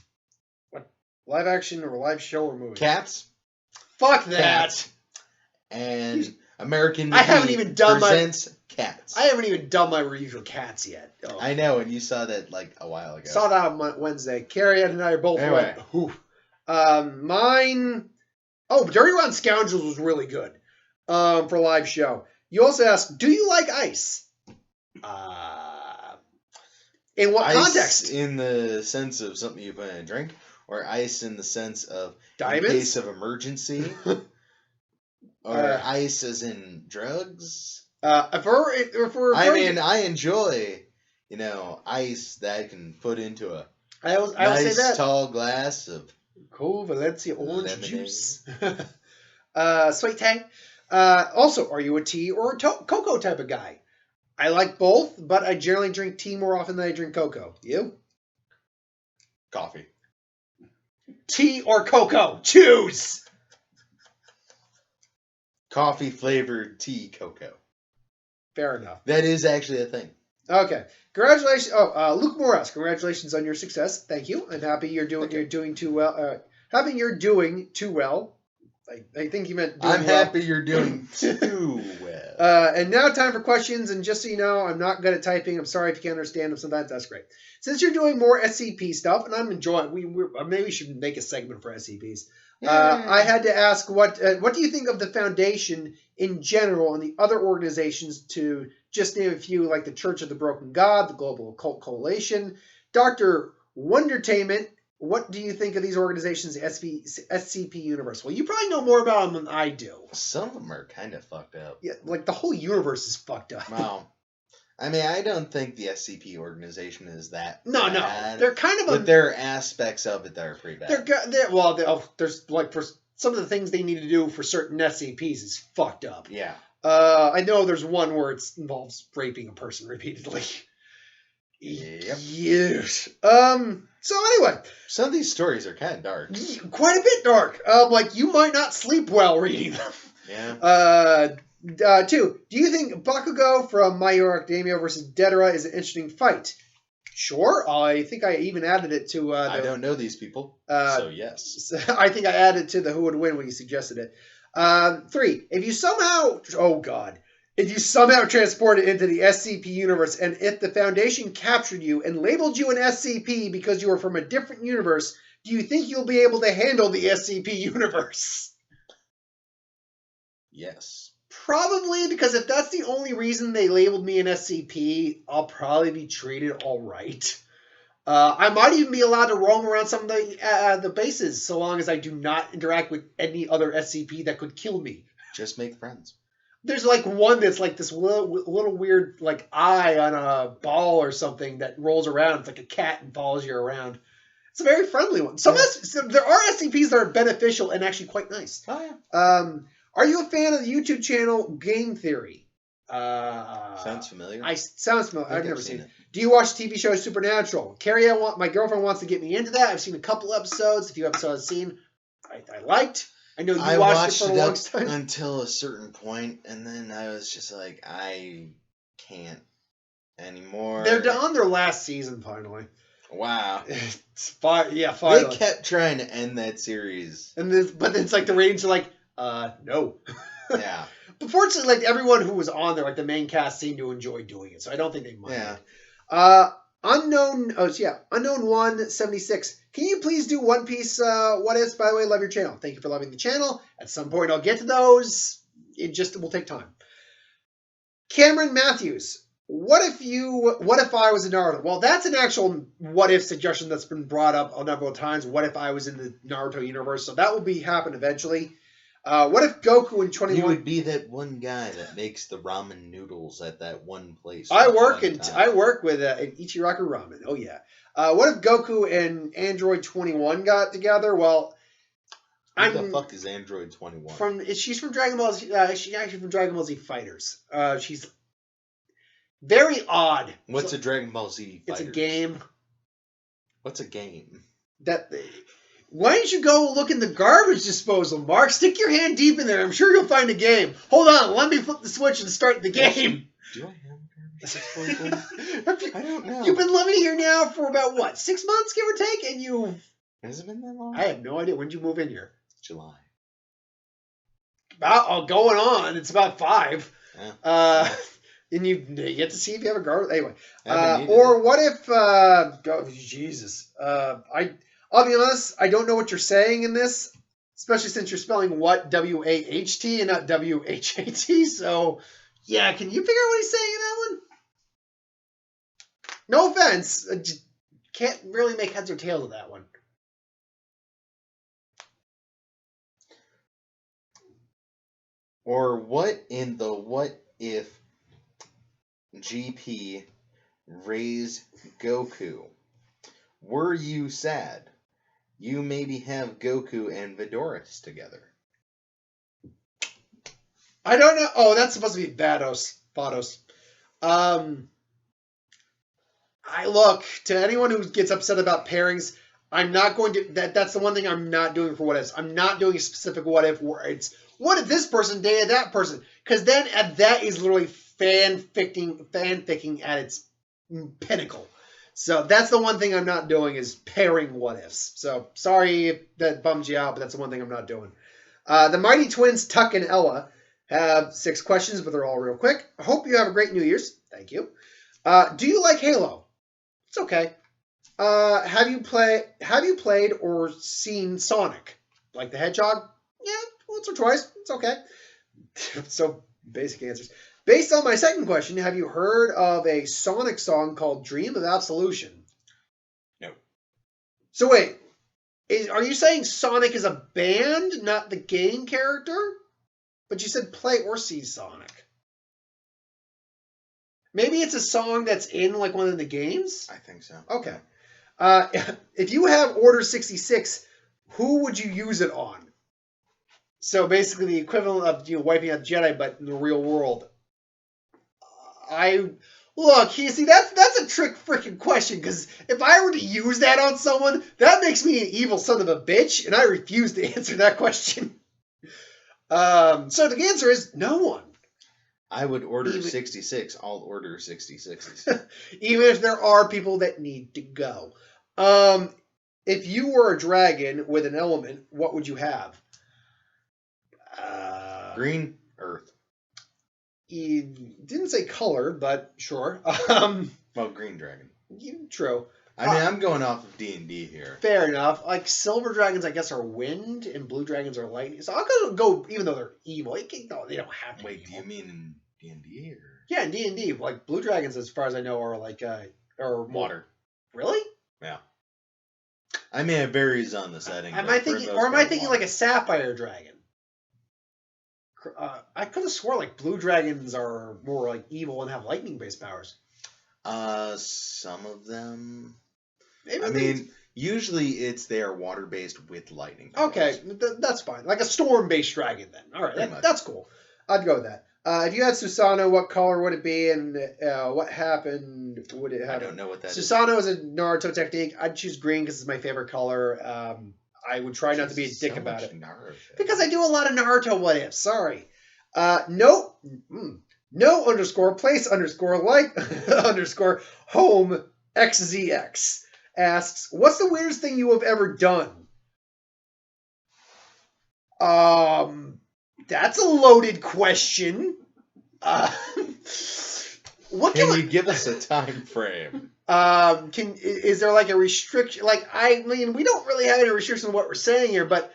What live action or live show or movie? Cats. Fuck that. Cats. And American I haven't even done presents Cats. I haven't even done my review for Cats yet. Oh. I know, and you saw that like a while ago. Saw that on Wednesday. Carrie and I are both anyway. Mine. Oh, Dirty Rotten Scoundrels was really good for live show. You also asked, do you like ice? In what context? In the sense of something you put in a drink, or ice in the sense of diamonds? In case of emergency, or ice as in drugs. I enjoy, ice that I can put into a I will nice say that. Tall glass of cool Valencia orange lemonade. Juice. Sweet tea. Also, are you a tea or a cocoa type of guy? I like both, but I generally drink tea more often than I drink cocoa. You? Coffee. Tea or cocoa? Choose! Coffee flavored tea cocoa. Fair enough. That is actually a thing. Okay. Congratulations. Luke Morris, congratulations on your success. Thank you. I'm happy you're doing too well. Happy you're doing too well. I think you meant doing happy you're doing too well. And now time for questions. And just so you know, I'm not good at typing. I'm sorry if you can't understand them sometimes. That's great. Since you're doing more SCP stuff, and I'm enjoying, maybe we should make a segment for SCPs. I had to ask, what do you think of the Foundation in general and the other organizations, to just name a few, like the Church of the Broken God, the Global Occult Coalition, Dr. Wondertainment? What do you think of these organizations, the SCP universe? Well, you probably know more about them than I do. Some of them are kind of fucked up. Yeah, like the whole universe is fucked up. Wow. I mean, I don't think the SCP organization is that No. They're kind of but there are aspects of it that are pretty bad. There's like for some of the ththings they need to do for certain SCPs is fucked up. Yeah. I know there's one where it involves raping a person repeatedly. Yep. Yes. So anyway, some of these stories are kind of dark. Quite a bit dark. Like you might not sleep well reading them. Yeah. 2. Do you think Bakugo from My Hero Academia versus Dedera is an interesting fight? Sure. I think I even added it to. I don't know these people, so yes. I think I added to the who would win when you suggested it. 3. If you somehow transported into the SCP universe, and if the Foundation captured you and labeled you an SCP because you were from a different universe, do you think you'll be able to handle the SCP universe? Yes. Probably, because if that's the only reason they labeled me an SCP, I'll probably be treated all right. I might even be allowed to roam around some of the bases, so long as I do not interact with any other SCP that could kill me. Just make friends. There's like one that's like this little weird like eye on a ball or something that rolls around. It's like a cat and follows you around. It's a very friendly one. There are SCPs that are beneficial and actually quite nice. Oh yeah. Are you a fan of the YouTube channel Game Theory? Sounds familiar. Sounds familiar. I've never seen it. Do you watch TV show Supernatural? Carrie, my girlfriend wants to get me into that. I've seen a couple episodes. A few episodes I've seen, I liked. I know you watched it for a long time. Until a certain point, and then I was just like, I can't anymore. They're on their last season finally. Wow. Finally. They kept trying to end that series. But it's like the ratings are like, no. Yeah. But fortunately, like everyone who was on there, like the main cast seemed to enjoy doing it, so I don't think they mind. Yeah. Unknown 176. Can you please do One Piece what ifs? By the way, love your channel. Thank you for loving the channel. At some point I'll get to those. It will take time. Cameron Matthews. What if I was in Naruto? Well, that's an actual what if suggestion that's been brought up a number of times. What if I was in the Naruto universe? So that will happen eventually. What if Goku in 21... You would be that one guy that makes the ramen noodles at that one place. I work with Ichiraku Ramen. Oh, yeah. What if Goku and Android 21 got together? Well, Who the fuck is Android 21? She's from Dragon Ball Z. She's actually from Dragon Ball Z Fighters. She's very odd. What's a Dragon Ball Z Fighters? It's a game. What's a game? Why don't you go look in the garbage disposal, Mark? Stick your hand deep in there. I'm sure you'll find a game. Hold on. Let me flip the switch and start the game. Do I have a garbage disposal? I don't know. You've been living here now for about, 6 months, give or take? And Has it been that long? I have no idea. When did you move in here? July. Going on. It's about 5. Yeah. And you get to see if you have a garbage. Anyway. What if... Jesus. I'll be honest, I don't know what you're saying in this, especially since you're spelling what W-A-H-T and not W-H-A-T. So, yeah, can you figure out what he's saying in that one? No offense. I just can't really make heads or tails of that one. Or what in the what if GP raised Goku? Were you sad? You maybe have Goku and Vidoris together. I don't know. Oh, that's supposed to be Vados. Look, to anyone who gets upset about pairings, I'm not going to... That's the one thing I'm not doing for what ifs. I'm not doing a specific what if where it's, what if this person dated that person? Because then that is literally fanficking at its pinnacle. So that's the one thing I'm not doing is pairing what ifs. So sorry if that bums you out, but that's the one thing I'm not doing. The Mighty Twins, Tuck and Ella, have 6 questions, but they're all real quick. I hope you have a great New Year's. Thank you. Do you like Halo? It's okay. Have you played or seen Sonic? Like the Hedgehog? Yeah, once or twice. It's okay. So basic answers. Based on my second question, have you heard of a Sonic song called Dream of Absolution? No. So wait, are you saying Sonic is a band, not the game character? But you said play or see Sonic. Maybe it's a song that's in like one of the games? I think so. Okay. If you have Order 66, who would you use it on? So basically the equivalent of wiping out Jedi, but in the real world. That's a trick freaking question, because if I were to use that on someone, that makes me an evil son of a bitch, and I refuse to answer that question. So the answer is no one. I would order 66. I'll order 66. Even if there are people that need to go. If you were a dragon with an element, what would you have? Green Earth. He didn't say color, but sure. Well, green dragon. True. I mean, I'm going off of D&D here. Fair enough. Like, silver dragons, I guess, are wind, and blue dragons are lightning. So I'll go even though they're evil. No, they don't have to be Wait, do evil. you mean in D&D or? Yeah, in D&D, like, blue dragons, as far as I know, are like, are Water. Really? Yeah. I mean, it varies on the setting. Am I thinking like a sapphire dragon? I could have swore like blue dragons are more like evil and have lightning-based powers. Some of them. Maybe I mean, usually they are water-based with lightning powers. Okay, that's fine. Like a storm-based dragon, then. All right, that's cool. I'd go with that. If you had Susanoo, what color would it be, and what happened? Would it happen? I don't know what that is. Susanoo is a Naruto technique. I'd choose green because it's my favorite color. I would try not to be a dick about it. Naruto. Because I do a lot of Naruto what ifs. Sorry. No _ place _ like _ home XZX asks, what's the weirdest thing you have ever done? That's a loaded question. What can you give us a time frame? Is there like a restriction? Like, I mean, we don't really have any restrictions on what we're saying here, but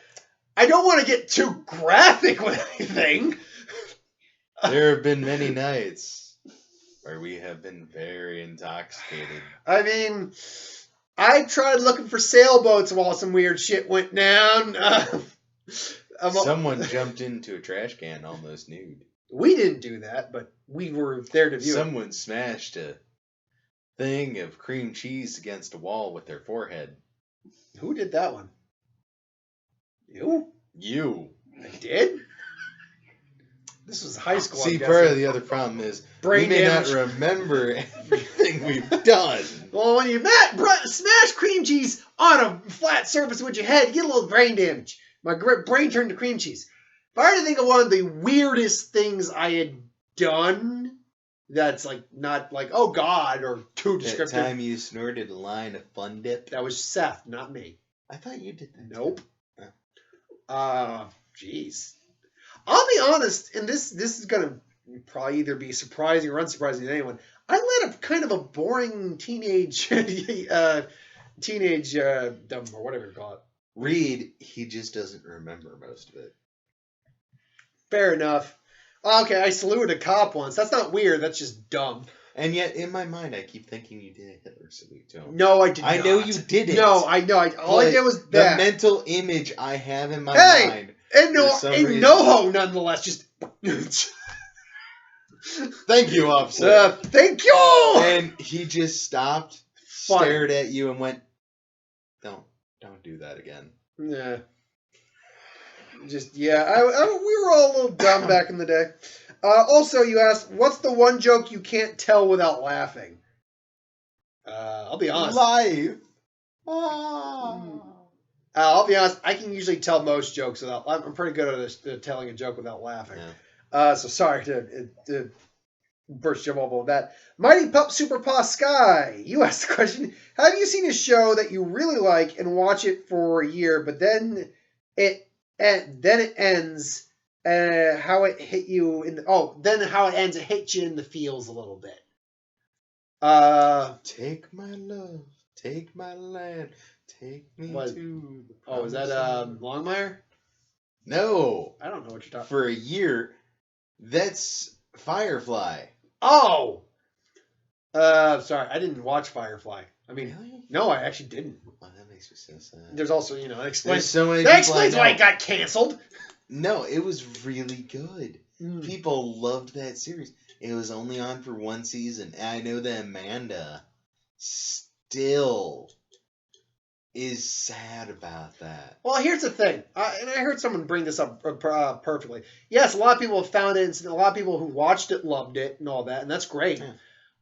I don't want to get too graphic with anything. There have been many nights where we have been very intoxicated. I mean, I tried looking for sailboats while some weird shit went down. Someone jumped into a trash can almost nude. We didn't do that, but we were there to view it. Someone smashed a thing of cream cheese against a wall with their forehead. Who did that one? You? You. I did? This was high school. See, part of the other problem is we may not remember everything we've done. Well, when you smash cream cheese on a flat surface with your head, you get a little brain damage. My brain turned to cream cheese. If I were to think of one of the weirdest things I had done, that's like not like, oh God, or too descriptive. That time you snorted a line of Fun Dip? That was Seth, not me. I thought you did that. Nope. Jeez. I'll be honest, and this is gonna probably either be surprising or unsurprising to anyone. I led a kind of a boring teenage dumb or whatever you call it. Reed, he just doesn't remember most of it. Fair enough. Okay, I saluted a cop once. That's not weird. That's just dumb. And yet, in my mind, I keep thinking you did a Hitler salute to him. No, I did not. I know you didn't. No, I know. All I did was that. The mental image I have in my mind. And no, nonetheless. Just. Thank you, officer. Thank you. And he just stopped, stared at you, and went, Don't do that again. Yeah. We were all a little dumb back in the day. Also, you asked, what's the one joke you can't tell without laughing? I'll be honest. Life. I'll be honest. I can usually tell most jokes without. I'm pretty good at telling a joke without laughing. Yeah. So sorry to burst your bubble with that. Mighty Pup Super Paw Sky. You asked the question. Have you seen a show that you really like and watch it for a year, but then it ends? How it hit you how it ends, it hits you in the feels a little bit. Take my love, take my land, take me to the is that Longmire? No. I don't know what you're talking For a year, that's Firefly. Oh! Sorry, I didn't watch Firefly. I mean, really? No, I actually didn't. Oh, that makes me so sad. There's also, that explains why it got canceled. No, it was really good. People loved that series. It was only on for one season. And I know that Amanda still is sad about that. Well, here's the thing. And I heard someone bring this up perfectly. Yes, a lot of people have found it, and a lot of people who watched it loved it and all that, and that's great. Yeah.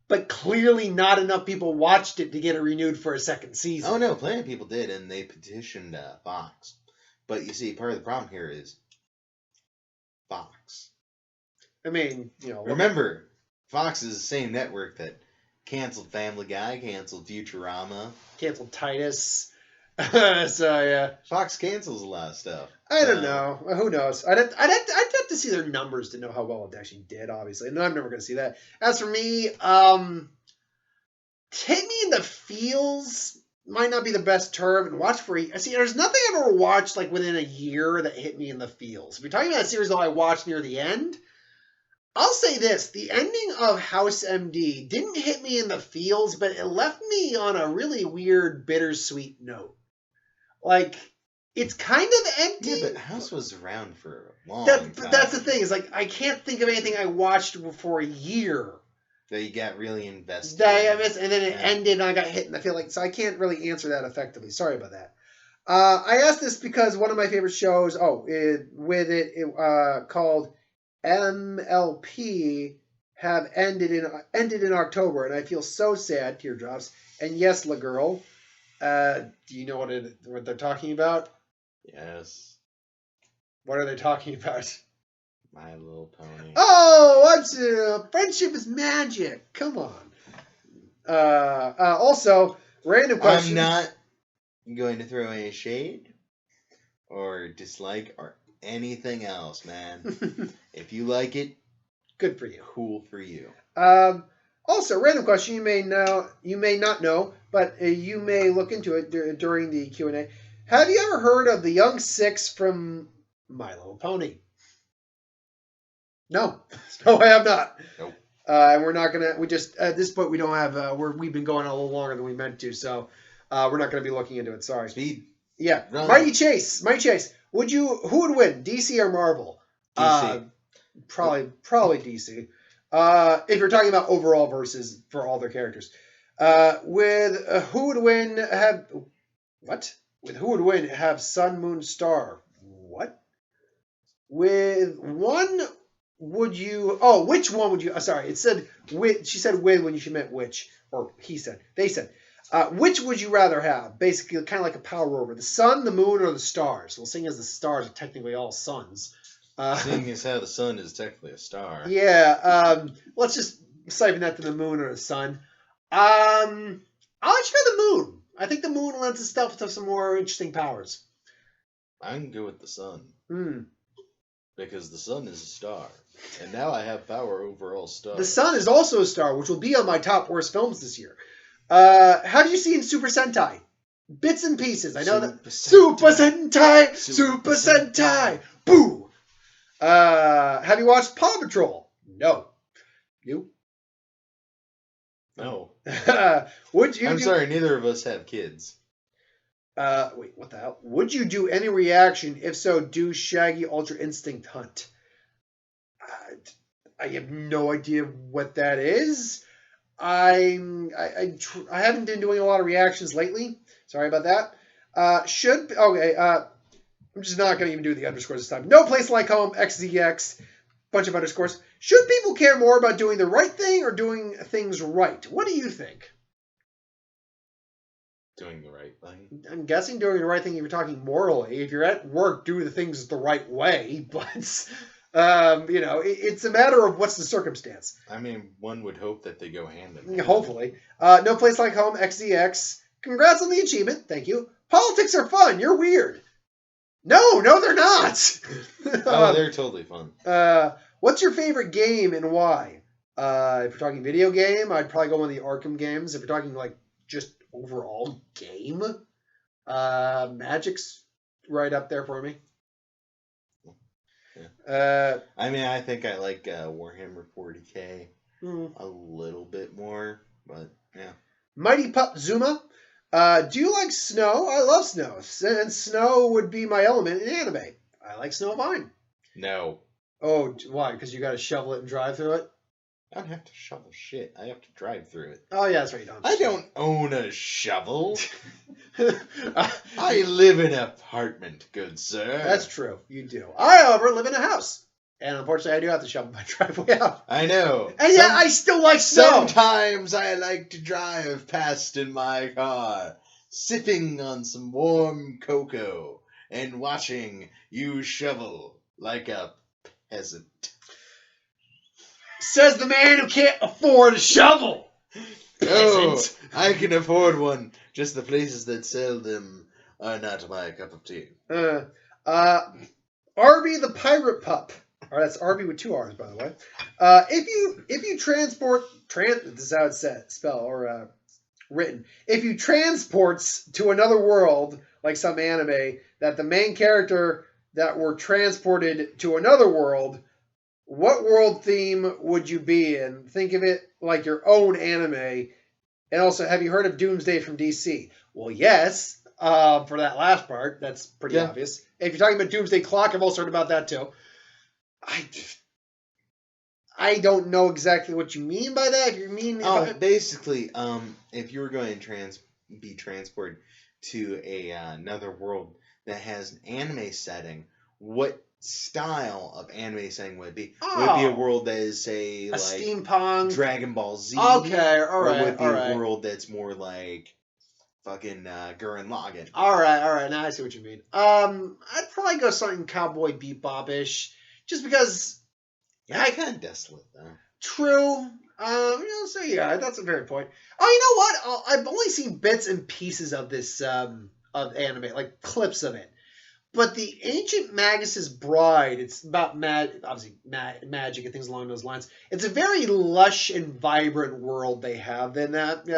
But clearly not enough people watched it to get it renewed for a second season. Oh, no, plenty of people did, and they petitioned Fox. But you see, part of the problem here is Fox. I mean, remember, Fox is the same network that canceled Family Guy, canceled Futurama, canceled Titus. So yeah, Fox cancels a lot of stuff. I don't know. Who knows? I'd have to see their numbers to know how well it actually did. Obviously, and I'm never going to see that. As for me, hit me in the feels might not be the best term. And watch for see, there's nothing I've ever watched like within a year that hit me in the feels. If you're talking about a series that I watched near the end, I'll say this: the ending of House MD didn't hit me in the feels, but it left me on a really weird, bittersweet note. Like, it's kind of empty. Yeah, but House was around for a long time. That's the thing. Is like I can't think of anything I watched for a year that you got really invested. And then it ended, and I got hit in the feel. Like, so I can't really answer that effectively. Sorry about that. I asked this because one of my favorite shows, called MLP, have ended in October, and I feel so sad. Teardrops. And yes, La Girl. Do you know what they're talking about? Yes. What are they talking about? My Little Pony. Oh, friendship is magic. Come on. Also, random question. I'm not going to throw any shade or dislike or anything else, man. If you like it, good for you. Cool for you. Also, random question. You may not know, but you may look into it during the Q&A. Have you ever heard of the Young Six from My Little Pony? No, I have not. Nope. And we're not gonna. We just at this point we don't have. We've been going a little longer than we meant to, so we're not gonna be looking into it. Sorry. Speed. Yeah. Run. Mighty Chase. Who would win, DC or Marvel? DC. Probably DC. If you're talking about overall versus for all their characters, with who would win have what? With who would win have Sun, Moon, Star? What? With one, would you? Oh, which one would you? Sorry, it said with. She said with when you should meant which, or he said. They said. Which would you rather have? Basically, kind of like a power over the sun, the moon, or the stars. Well, seeing as the stars are technically all suns. Seeing as how the sun is technically a star. Yeah. Let's just siphon that to the moon or the sun. I'll let you go the moon. I think the moon lends itself to some more interesting powers. I can go with the sun. Hmm. Because the sun is a star. And now I have power over all stars. The sun is also a star, which will be on my top worst films this year. How do you see in Super Sentai? Bits and pieces. I know that. Super Sentai! Super Sentai! Boo! Have you watched Paw Patrol? No. You? No. Would you? I'm sorry, neither of us have kids. Wait, what the hell? Would you do any reaction? If so, do Shaggy Ultra Instinct Hunt. I have no idea what that is. I haven't been doing a lot of reactions lately. Sorry about that. I'm just not going to even do the underscores this time. No place like home. XZX. Bunch of underscores. Should people care more about doing the right thing or doing things right? What do you think? Doing the right thing. I'm guessing doing the right thing if you're talking morally. If you're at work, do the things the right way. But, it's a matter of what's the circumstance. I mean, one would hope that they go hand in hand. Hopefully. No place like home. XZX. Congrats on the achievement. Thank you. Politics are fun. You're weird. No, they're not. They're totally fun. What's your favorite game and why? If you're talking video game, I'd probably go one of the Arkham games. If you're talking like just overall game, Magic's right up there for me. Yeah. I think I like Warhammer 40K a little bit more, but yeah. Mighty Pup Zuma. Do you like snow? I love snow, and snow would be my element in anime. I like snow fine. No. Oh, why? Because you got to shovel it and drive through it? I don't have to shovel shit. I have to drive through it. Oh, yeah, that's right. You don't. I don't own a shovel. I live in an apartment, good sir. That's true. You do. I, however, live in a house. And unfortunately, I do have to shovel my driveway out. I know. And yet, I still like snow. Sometimes I like to drive past in my car, sipping on some warm cocoa and watching you shovel like a peasant. Says the man who can't afford a shovel. Peasant. Oh, I can afford one. Just the places that sell them are not my cup of tea. Arby the Pirate Pup. Or that's Arby with 2 R's, by the way. If you transport, this is how it's spelled, or written. If you transports to another world, like some anime, that the main character that were transported to another world, what world theme would you be in? Think of it like your own anime. And also, have you heard of Doomsday from DC? Well, yes. For that last part, that's pretty obvious. If you're talking about Doomsday Clock, I've also heard about that too. I don't know exactly what you mean by that. If you mean basically, if you were going to be transported to another world that has an anime setting, what style of anime setting would it be? Would it be a world that is, say, like steampunk, Dragon Ball Z? Okay, all right. Or would it be a world that's more like fucking Gurren Lagann? All right. Now I see what you mean. I'd probably go something Cowboy Bebop-ish, just because. Yeah, kind of desolate though. True. So yeah, that's a very point. Oh, you know what? I've only seen bits and pieces of this of anime, like clips of it. But the Ancient Magus's Bride, it's about magic and things along those lines. It's a very lush and vibrant world they have in that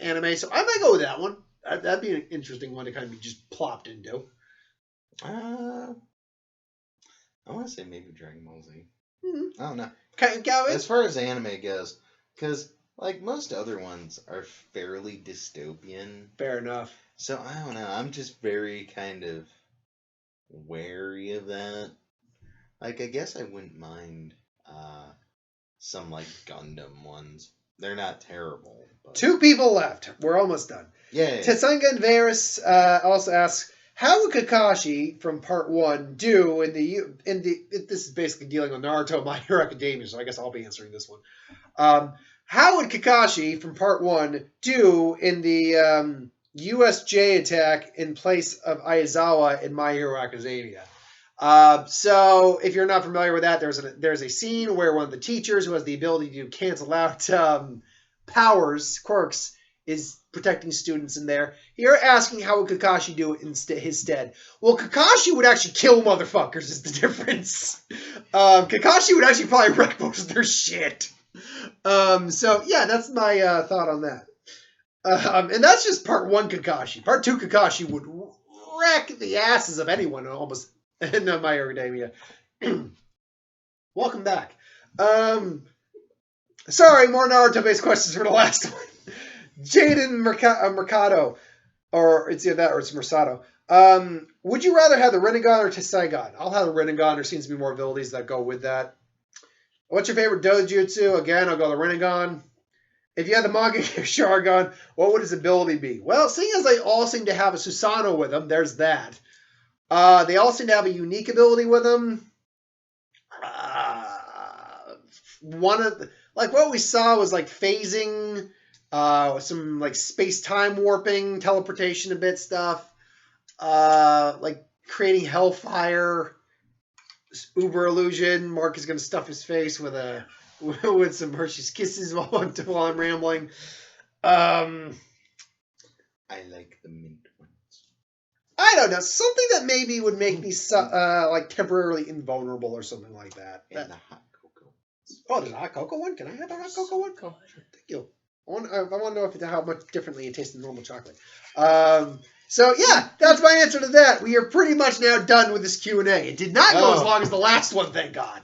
anime, so I might go with that one. That'd be an interesting one to kind of be just plopped into. I want to say maybe Dragon Ball Z. Mm-hmm. I don't know. Gavin? As far as anime goes, because like most other ones are fairly dystopian. Fair enough. So I don't know. I'm just very kind of wary of that. Like, I guess I wouldn't mind some like Gundam ones. They're not terrible. But... 2 people left. We're almost done. Yeah. Tetsunga and Varys also asks, how would Kakashi from Part 1 do in the this is basically dealing with Naruto, My Hero Academia, so I guess I'll be answering this one. How would Kakashi from Part 1 do in the USJ attack in place of Aizawa in My Hero Academia? So if you're not familiar with that, there's a scene where one of the teachers who has the ability to cancel out quirks, is protecting students in there. You're asking how would Kakashi do it his stead. Well, Kakashi would actually kill motherfuckers is the difference. Kakashi would actually probably wreck most of their shit. So yeah, that's my thought on that. And that's just Part 1 Kakashi. Part 2 Kakashi would wreck the asses of anyone almost in My Hero Academia. Welcome back. Sorry, more Naruto-based questions for the last one. Jaden Mercado, or it's either that or it's Mercado. Would you rather have the Rinnegan or Tessaigan? I'll have the Rinnegan. There seems to be more abilities that go with that. What's your favorite dojutsu? Again, I'll go the Rinnegan. If you had the manga Sharingan, what would his ability be? Well, seeing as they all seem to have a Susanoo with them, there's that. They all seem to have a unique ability with them. What we saw was like phasing, some like space-time warping, teleportation a bit stuff, like creating hellfire, uber illusion. Mark is going to stuff his face with some Hershey's Kisses while I'm rambling. I like the mint ones. I don't know, something that maybe would make me like temporarily invulnerable or something like that. And the hot cocoa. Oh, there's a hot cocoa one. Can I have a hot cocoa one? Oh, sure. Thank you. I want to know how much differently it tastes than normal chocolate. So yeah, that's my answer to that. We are pretty much now done with this Q&A. It did not go as long as the last one, thank God.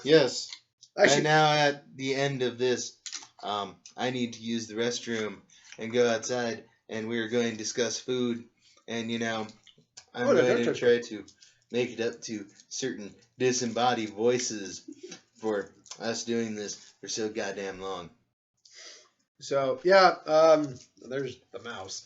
Yes. And now at the end of this, I need to use the restroom and go outside, and we are going to discuss food. And I'm going to try to make it up to certain disembodied voices for us doing this for so goddamn long. So yeah, there's the mouse.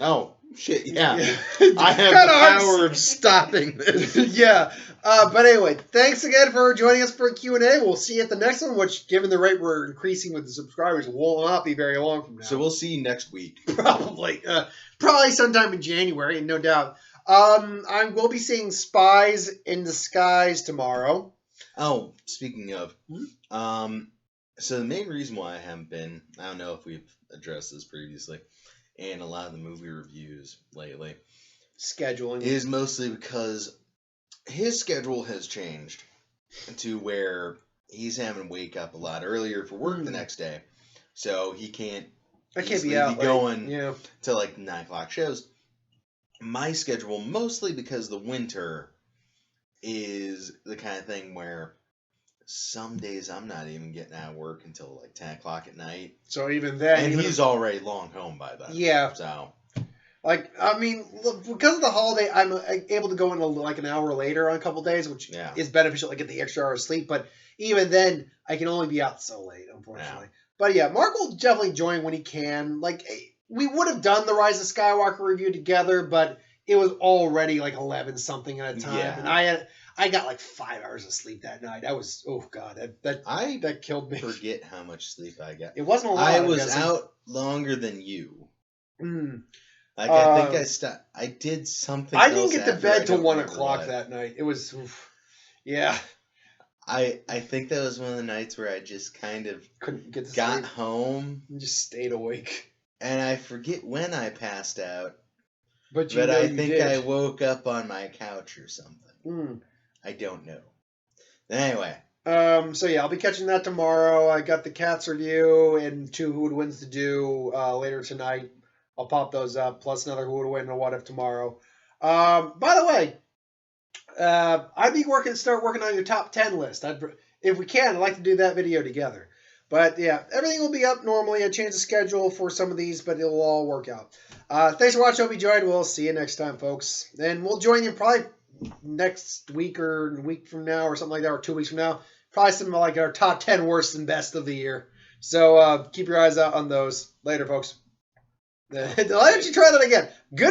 Oh shit! Yeah, I have the power of stopping this. Yeah, but anyway, thanks again for joining us for a Q&A. We'll see you at the next one, which, given the rate we're increasing with the subscribers, will not be very long from now. So we'll see you next week. Probably sometime in January, no doubt. I will be seeing Spies in Disguise tomorrow. Oh, speaking of, so the main reason why I haven't been, I don't know if we've addressed this previously, and a lot of the movie reviews lately, scheduling, is mostly because his schedule has changed to where he's having to wake up a lot earlier for work the next day. So he can't I can't easily be out going yeah. to like 9 o'clock shows. My schedule, mostly because the winter is the kind of thing where some days I'm not even getting out of work until like 10 o'clock at night. So even then, and he's already long home by then. Yeah. So, like, I mean, look, because of the holiday, I'm able to go in like an hour later on a couple days, which is beneficial to get the extra hour of sleep. But even then, I can only be out so late, unfortunately. Yeah. But yeah, Mark will definitely join when he can. Like, we would have done the Rise of Skywalker review together, but it was already like 11 something at a time, and I got like 5 hours of sleep that night. I was, oh god, that killed me. Forget how much sleep I got. It wasn't a lot. I was out longer than you. Mm. Like, I think I did something. I didn't get to bed till 1 o'clock that night. It was, yeah. I think that was one of the nights where I just kind of couldn't get to got sleep. home and just stayed awake. And I forget when I passed out. But I think I woke up on my couch or something. I don't know. Anyway. So yeah, I'll be catching that tomorrow. I got the Cats review and 2 Who Would Wins to do later tonight. I'll pop those up, plus another Who Would Win and a What If tomorrow. By the way, I'd be start working on your top 10 list. If we can, I'd like to do that video together. But yeah, everything will be up normally. I changed the schedule for some of these, but it'll all work out. Thanks for watching. Hope you enjoyed. We'll see you next time, folks. And we'll join you probably next week or a week from now or something like that, or 2 weeks from now. Probably some like our top 10 worst and best of the year. So keep your eyes out on those. Later, folks. Why don't you try that again? Good.